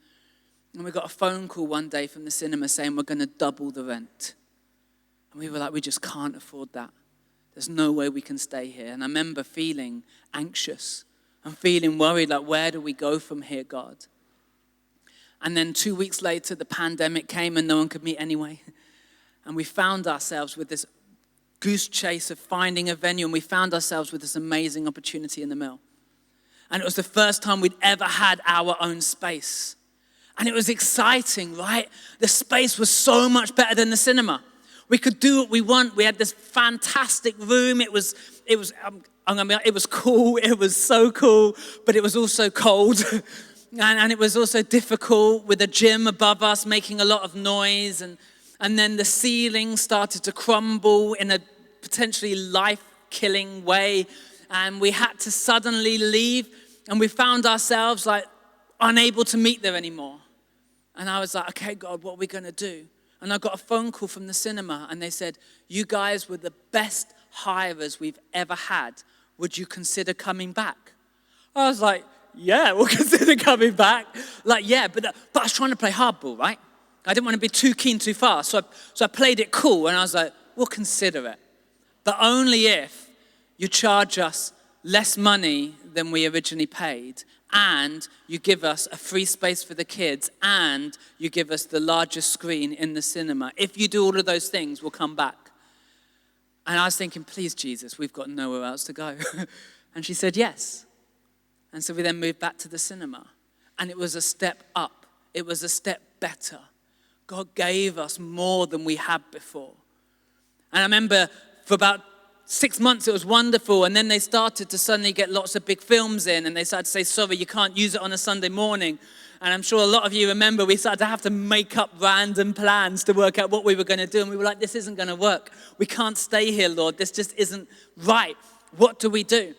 And we got a phone call one day from the cinema saying we're going to double the rent. And we were like, we just can't afford that. There's no way we can stay here. And I remember feeling anxious and feeling worried, like, where do we go from here, God? And then 2 weeks later, the pandemic came and no one could meet anyway. And we found ourselves with this goose chase of finding a venue, and we found ourselves with this amazing opportunity in the mill. And it was the first time we'd ever had our own space. And it was exciting, right? The space was so much better than the cinema. We could do what we want. We had this fantastic room. It was cool. It was so cool, but it was also cold. And it was also difficult with a gym above us making a lot of noise. And then the ceiling started to crumble in a potentially life-killing way. And we had to suddenly leave. And we found ourselves like unable to meet there anymore. And I was like, okay, God, what are we going to do? And I got a phone call from the cinema. And they said, you guys were the best hirers we've ever had. Would you consider coming back? I was like, yeah, we'll consider coming back. Like, yeah, but I was trying to play hardball, right? I didn't want to be too keen too fast. So I played it cool, and I was like, we'll consider it. But only if you charge us less money than we originally paid, and you give us a free space for the kids, and you give us the largest screen in the cinema. If you do all of those things, we'll come back. And I was thinking, please, Jesus, we've got nowhere else to go. And she said, yes. And so we then moved back to the cinema. And it was a step up. It was a step better. God gave us more than we had before. And I remember for about 6 months it was wonderful. And then they started to suddenly get lots of big films in. And they started to say, sorry, you can't use it on a Sunday morning. And I'm sure a lot of you remember we started to have to make up random plans to work out what we were going to do. And we were like, this isn't going to work. We can't stay here, Lord. This just isn't right. What do we do?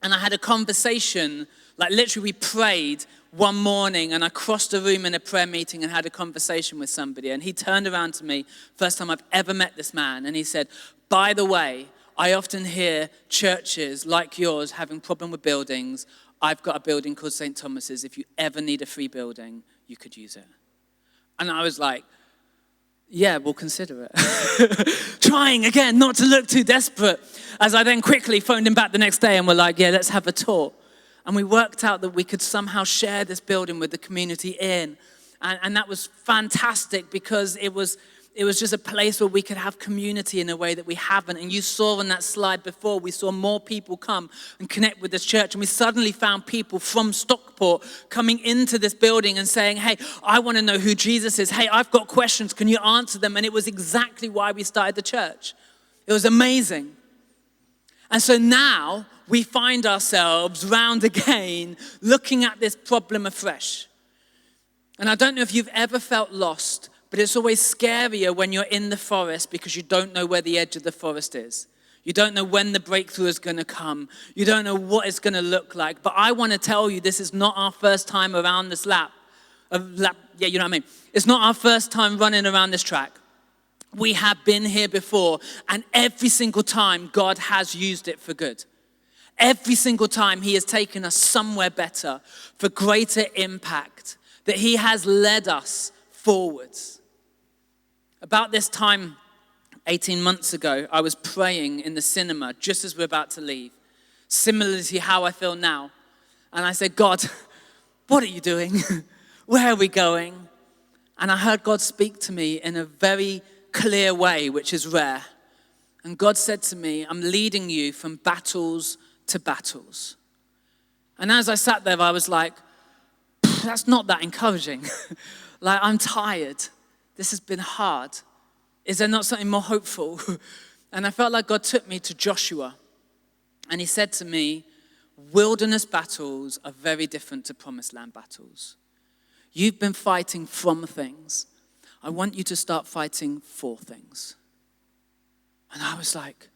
And I had a conversation, like literally we prayed one morning, and I crossed a room in a prayer meeting and had a conversation with somebody. And he turned around to me, first time I've ever met this man, and he said, by the way, I often hear churches like yours having problem with buildings. I've got a building called St. Thomas's. If you ever need a free building, you could use it. And I was like, yeah, we'll consider it. Trying again not to look too desperate, as I then quickly phoned him back the next day and we're like, yeah, let's have a tour. And we worked out that we could somehow share this building with the community in. And that was fantastic because it was just a place where we could have community in a way that we haven't. And you saw on that slide before, we saw more people come and connect with this church. And we suddenly found people from Stockport coming into this building and saying, hey, I want to know who Jesus is. Hey, I've got questions. Can you answer them? And it was exactly why we started the church. It was amazing. And so now we find ourselves round again looking at this problem afresh. And I don't know if you've ever felt lost, but it's always scarier when you're in the forest because you don't know where the edge of the forest is. You don't know when the breakthrough is going to come. You don't know what it's going to look like. But I want to tell you, this is not our first time around this lap. Yeah, you know what I mean? It's not our first time running around this track. We have been here before, and every single time God has used it for good. Every single time he has taken us somewhere better for greater impact, that he has led us forwards. About this time, 18 months ago, I was praying in the cinema just as we're about to leave, similarly to how I feel now. And I said, God, what are you doing? Where are we going? And I heard God speak to me in a very clear way, which is rare. And God said to me, I'm leading you from battles to battles. And as I sat there, I was like, that's not that encouraging. Like, I'm tired. This has been hard. Is there not something more hopeful? And I felt like God took me to Joshua. And he said to me, wilderness battles are very different to promised land battles. You've been fighting from things. I want you to start fighting for things. And I was like,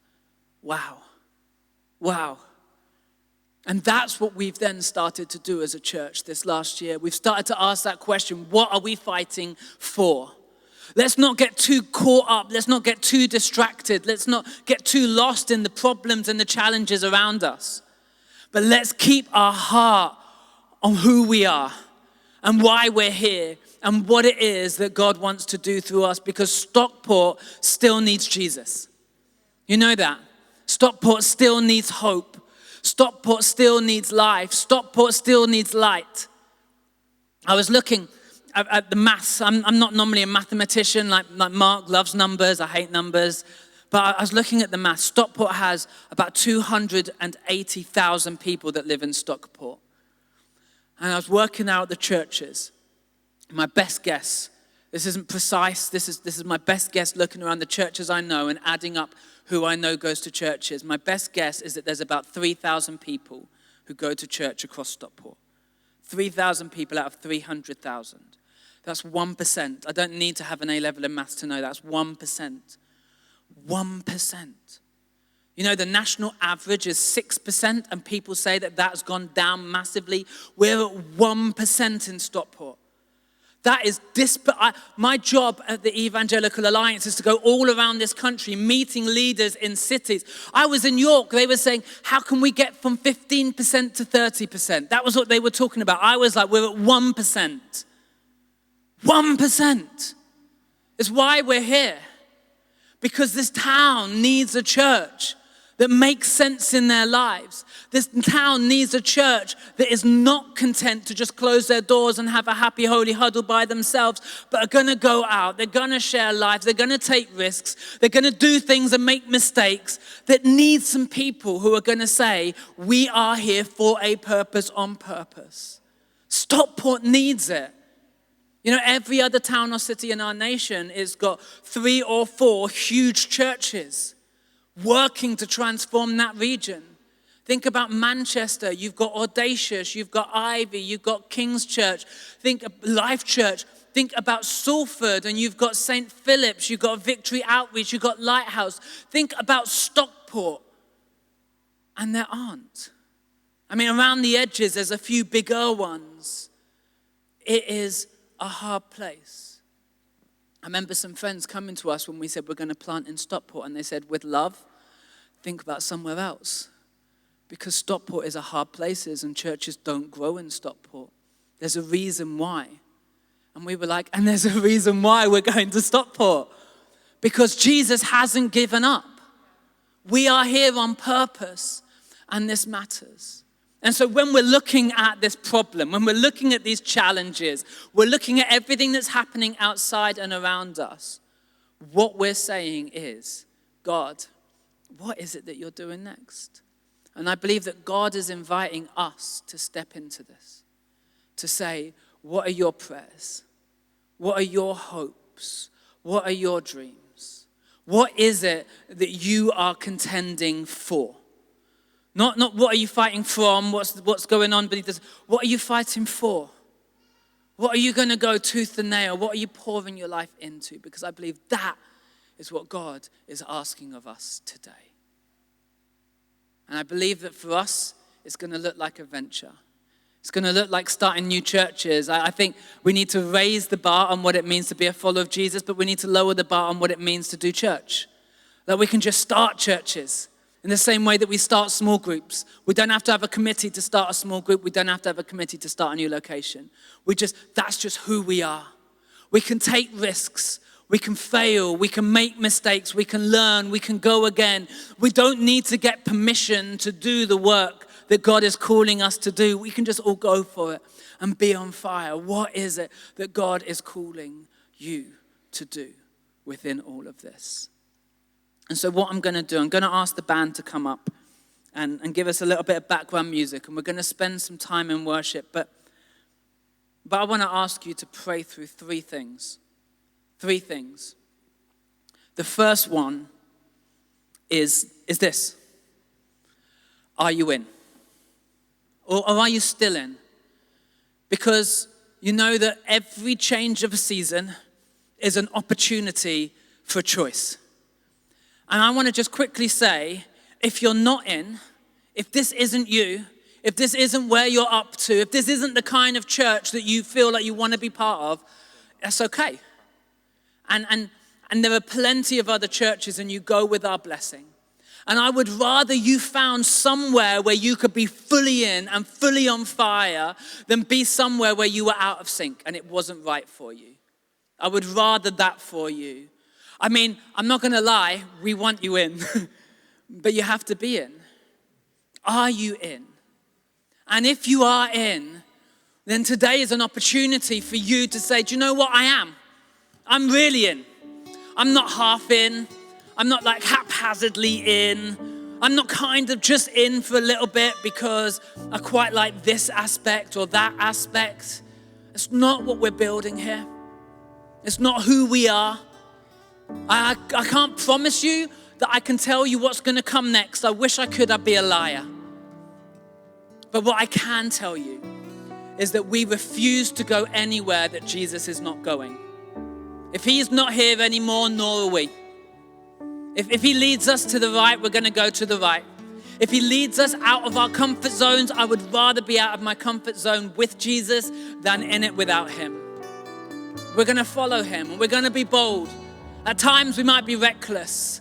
wow. And that's what we've then started to do as a church this last year. We've started to ask that question, what are we fighting for? Let's not get too caught up. Let's not get too distracted. Let's not get too lost in the problems and the challenges around us. But let's keep our heart on who we are and why we're here and what it is that God wants to do through us, because Stockport still needs Jesus. You know that? Stockport still needs hope. Stockport still needs life. Stockport still needs light. I was looking at the maths. I'm not normally a mathematician like Mark loves numbers. I hate numbers. But I was looking at the maths. Stockport has about 280,000 people that live in Stockport. And I was working out the churches. My best guess, this isn't precise, this is my best guess looking around the churches I know and adding up who I know goes to churches. My best guess is that there's about 3,000 people who go to church across Stockport. 3,000 people out of 300,000. That's 1%. I don't need to have an A-level in maths to know that's 1%. 1%. You know, the national average is 6%, and people say that that's gone down massively. We're at 1% in Stockport. That is my job at the Evangelical Alliance is to go all around this country, meeting leaders in cities. I was in York. They were saying, how can we get from 15% to 30%? That was what they were talking about. I was like, we're at 1%. 1%. It's why we're here. Because this town needs a church that makes sense in their lives. This town needs a church that is not content to just close their doors and have a happy, holy huddle by themselves, but are going to go out. They're going to share lives. They're going to take risks. They're going to do things and make mistakes. That need some people who are going to say, we are here for a purpose, on purpose. Stockport needs it. You know, every other town or city in our nation has got 3 or 4 huge churches working to transform that region. Think about Manchester. You've got Audacious. You've got Ivy. You've got King's Church. Think of Life Church. Think about Salford, and you've got St. Philip's. You've got Victory Outreach. You've got Lighthouse. Think about Stockport. And there aren't. I mean, around the edges, there's a few bigger ones. It is a hard place. I remember some friends coming to us when we said we're going to plant in Stockport, and they said, with love, think about somewhere else. Because Stockport is a hard place, and churches don't grow in Stockport. There's a reason why. And we were like, and there's a reason why we're going to Stockport. Because Jesus hasn't given up. We are here on purpose, and this matters. And so when we're looking at this problem, when we're looking at these challenges, we're looking at everything that's happening outside and around us, what we're saying is, God, what is it that you're doing next? And I believe that God is inviting us to step into this, to say, what are your prayers? What are your hopes? What are your dreams? What is it that you are contending for? Not what are you fighting from, what's going on beneath this. What are you fighting for? What are you going to go tooth and nail? What are you pouring your life into? Because I believe that is what God is asking of us today. And I believe that for us, it's going to look like a venture. It's going to look like starting new churches. I think we need to raise the bar on what it means to be a follower of Jesus, but we need to lower the bar on what it means to do church. That we can just start churches. In the same way that we start small groups. We don't have to have a committee to start a small group. We don't have to have a committee to start a new location. That's just who we are. We can take risks. We can fail. We can make mistakes. We can learn. We can go again. We don't need to get permission to do the work that God is calling us to do. We can just all go for it and be on fire. What is it that God is calling you to do within all of this? And so what I'm going to do, I'm going to ask the band to come up and give us a little bit of background music. And we're going to spend some time in worship. But I want to ask you to pray through 3 things. 3 things. The first one is this. Are you in? Or are you still in? Because you know that every change of a season is an opportunity for a choice. And I want to just quickly say, if you're not in, if this isn't you, if this isn't where you're up to, if this isn't the kind of church that you feel like you want to be part of, that's okay. And there are plenty of other churches, and you go with our blessing. And I would rather you found somewhere where you could be fully in and fully on fire than be somewhere where you were out of sync and it wasn't right for you. I would rather that for you. I mean, I'm not going to lie, we want you in, but you have to be in. Are you in? And if you are in, then today is an opportunity for you to say, do you know what I am? I'm really in. I'm not half in. I'm not like haphazardly in. I'm not kind of just in for a little bit because I quite like this aspect or that aspect. It's not what we're building here. It's not who we are. I can't promise you that I can tell you what's going to come next. I wish I could. I'd be a liar. But what I can tell you is that we refuse to go anywhere that Jesus is not going. If he's not here anymore, nor are we. If he leads us to the right, we're going to go to the right. If he leads us out of our comfort zones, I would rather be out of my comfort zone with Jesus than in it without him. We're going to follow him and we're going to be bold. At times we might be reckless,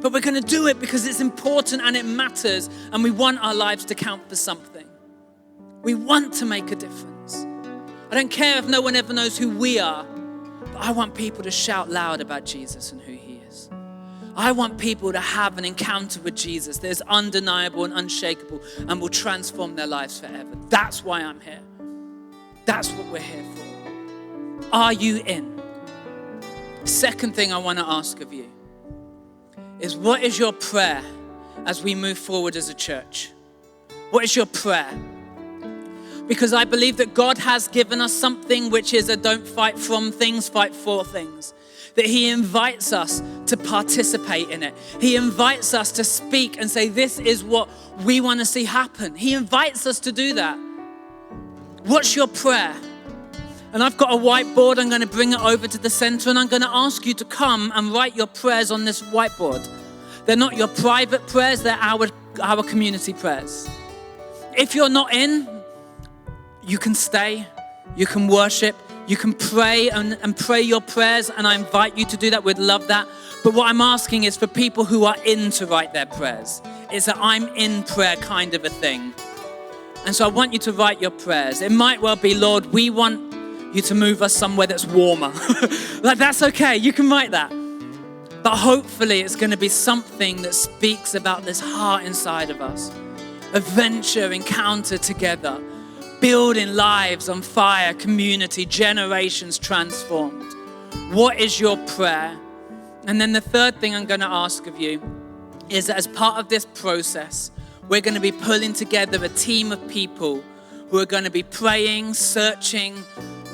but we're going to do it because it's important and it matters and we want our lives to count for something. We want to make a difference. I don't care if no one ever knows who we are, but I want people to shout loud about Jesus and who he is. I want people to have an encounter with Jesus that is undeniable and unshakable and will transform their lives forever. That's why I'm here. That's what we're here for. Are you in? Second thing I want to ask of you is, what is your prayer as we move forward as a church? What is your prayer? Because I believe that God has given us something which is a don't fight from things, fight for things. That he invites us to participate in it. He invites us to speak and say, this is what we want to see happen. He invites us to do that. What's your prayer? And I've got a whiteboard. I'm going to bring it over to the center and I'm going to ask you to come and write your prayers on this whiteboard. They're not your private prayers, they're our community prayers. If you're not in, you can stay, you can worship, you can pray and pray your prayers, and I invite you to do that. We'd love that. But what I'm asking is for people who are in to write their prayers. It's an I'm in prayer kind of a thing. And so I want you to write your prayers. It might well be, Lord, we want you to move us somewhere that's warmer. Like, that's okay, you can write that. But hopefully it's going to be something that speaks about this heart inside of us. Adventure, encounter together. Building lives on fire, community, generations transformed. What is your prayer? And then the third thing I'm going to ask of you is that as part of this process, we're going to be pulling together a team of people who are going to be praying, searching,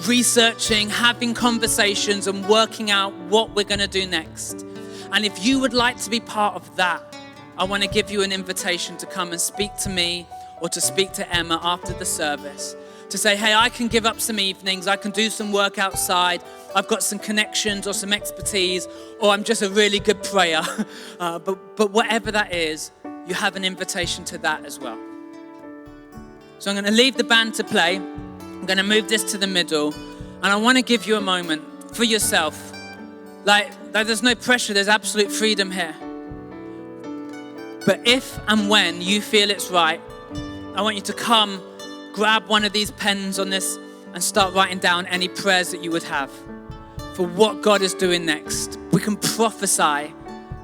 researching, having conversations and working out what we're going to do next. And if you would like to be part of that, I want to give you an invitation to come and speak to me or to speak to Emma after the service, to say, hey, I can give up some evenings, I can do some work outside, I've got some connections or some expertise, or I'm just a really good prayer. But whatever that is, you have an invitation to that as well. So I'm going to leave the band to play. I'm going to move this to the middle, and I want to give you a moment for yourself. Like there's no pressure, there's absolute freedom here. But if and when you feel it's right, I want you to come, grab one of these pens on this and start writing down any prayers that you would have for what God is doing next. We can prophesy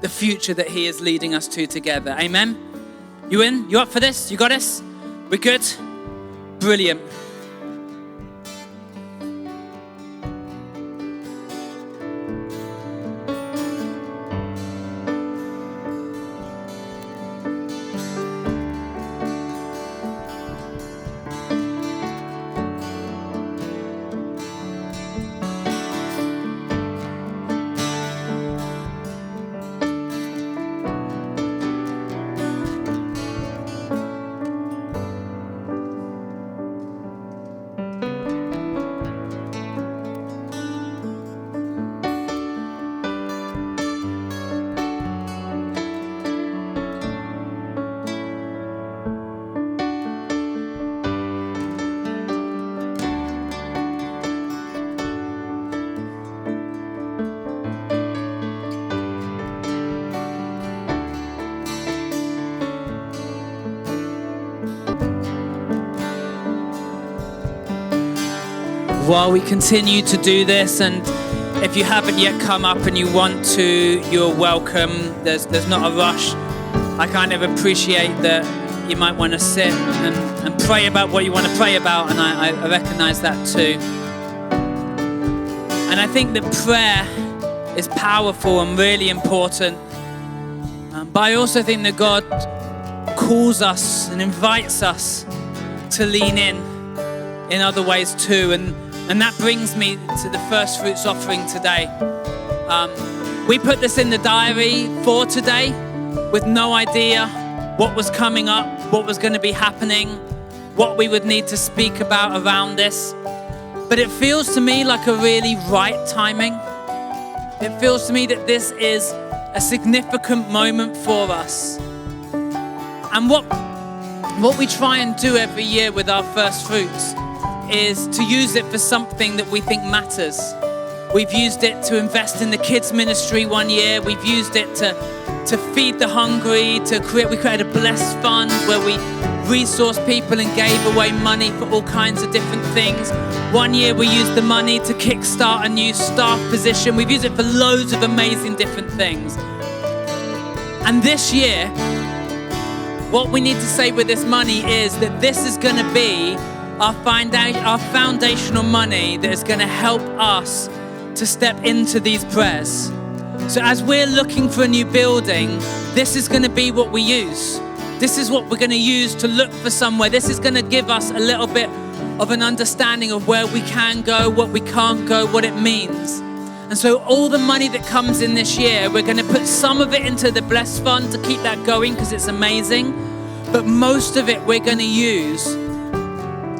the future that he is leading us to together. Amen? You in? You up for this? You got this? We're good? Brilliant. while we continue to do this, and if you haven't yet come up and you want to, you're welcome. There's not a rush. I kind of appreciate that you might want to sit and pray about what you want to pray about, and I recognize that too. And I think that prayer is powerful and really important. But I also think that God calls us and invites us to lean in other ways too. And that brings me to the first fruits offering today. We put this in the diary for today with no idea what was coming up, what was going to be happening, what we would need to speak about around this. But it feels to me like a really right timing. It feels to me that this is a significant moment for us. And what we try and do every year with our first fruits is to use it for something that we think matters. We've used it to invest in the kids ministry one year. We've used it to feed the hungry, we created a blessed fund where we resourced people and gave away money for all kinds of different things. One year we used the money to kickstart a new staff position. We've used it for loads of amazing different things. And this year, what we need to say with this money is that this is going to be our foundational money that is going to help us to step into these prayers. So as we're looking for a new building, this is going to be what we use. This is what we're going to use to look for somewhere. This is going to give us a little bit of an understanding of where we can go, what we can't go, what it means. And so all the money that comes in this year, we're going to put some of it into the Blessed Fund to keep that going because it's amazing. But most of it we're going to use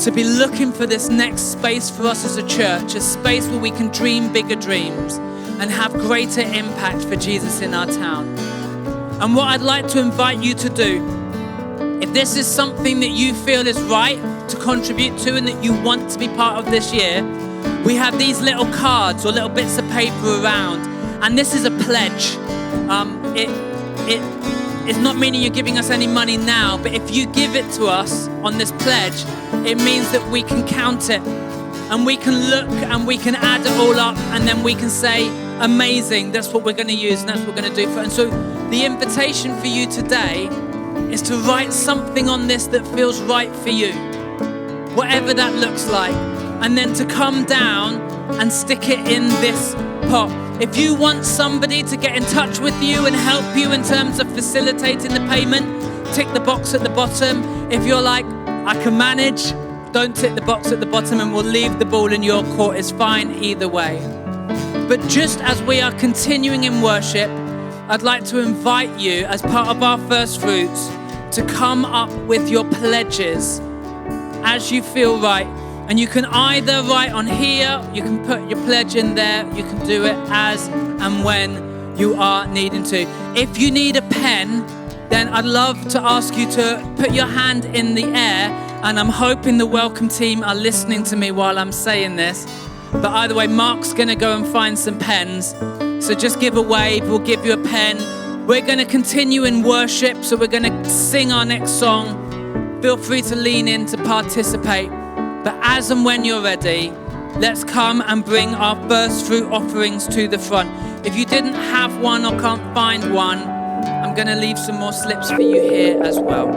to be looking for this next space for us as a church, a space where we can dream bigger dreams and have greater impact for Jesus in our town. And what I'd like to invite you to do, if this is something that you feel is right to contribute to and that you want to be part of this year, we have these little cards or little bits of paper around, and this is a pledge. It's not meaning you're giving us any money now, but if you give it to us on this pledge, it means that we can count it and we can look and we can add it all up, and then we can say, amazing, that's what we're going to use and that's what we're going to do for it. And so the invitation for you today is to write something on this that feels right for you, whatever that looks like, and then to come down and stick it in this pot. If you want somebody to get in touch with you and help you in terms of facilitating the payment, tick the box at the bottom. If you're like, I can manage, don't tick the box at the bottom and we'll leave the ball in your court. It's fine either way. But just as we are continuing in worship, I'd like to invite you as part of our first fruits to come up with your pledges as you feel right. And you can either write on here, you can put your pledge in there, you can do it as and when you are needing to. If you need a pen, then I'd love to ask you to put your hand in the air, and I'm hoping the welcome team are listening to me while I'm saying this. But either way, Mark's gonna go and find some pens. So just give a wave, we'll give you a pen. We're gonna continue in worship, so we're gonna sing our next song. Feel free to lean in to participate. But as and when you're ready, let's come and bring our first fruit offerings to the front. If you didn't have one or can't find one, I'm going to leave some more slips for you here as well.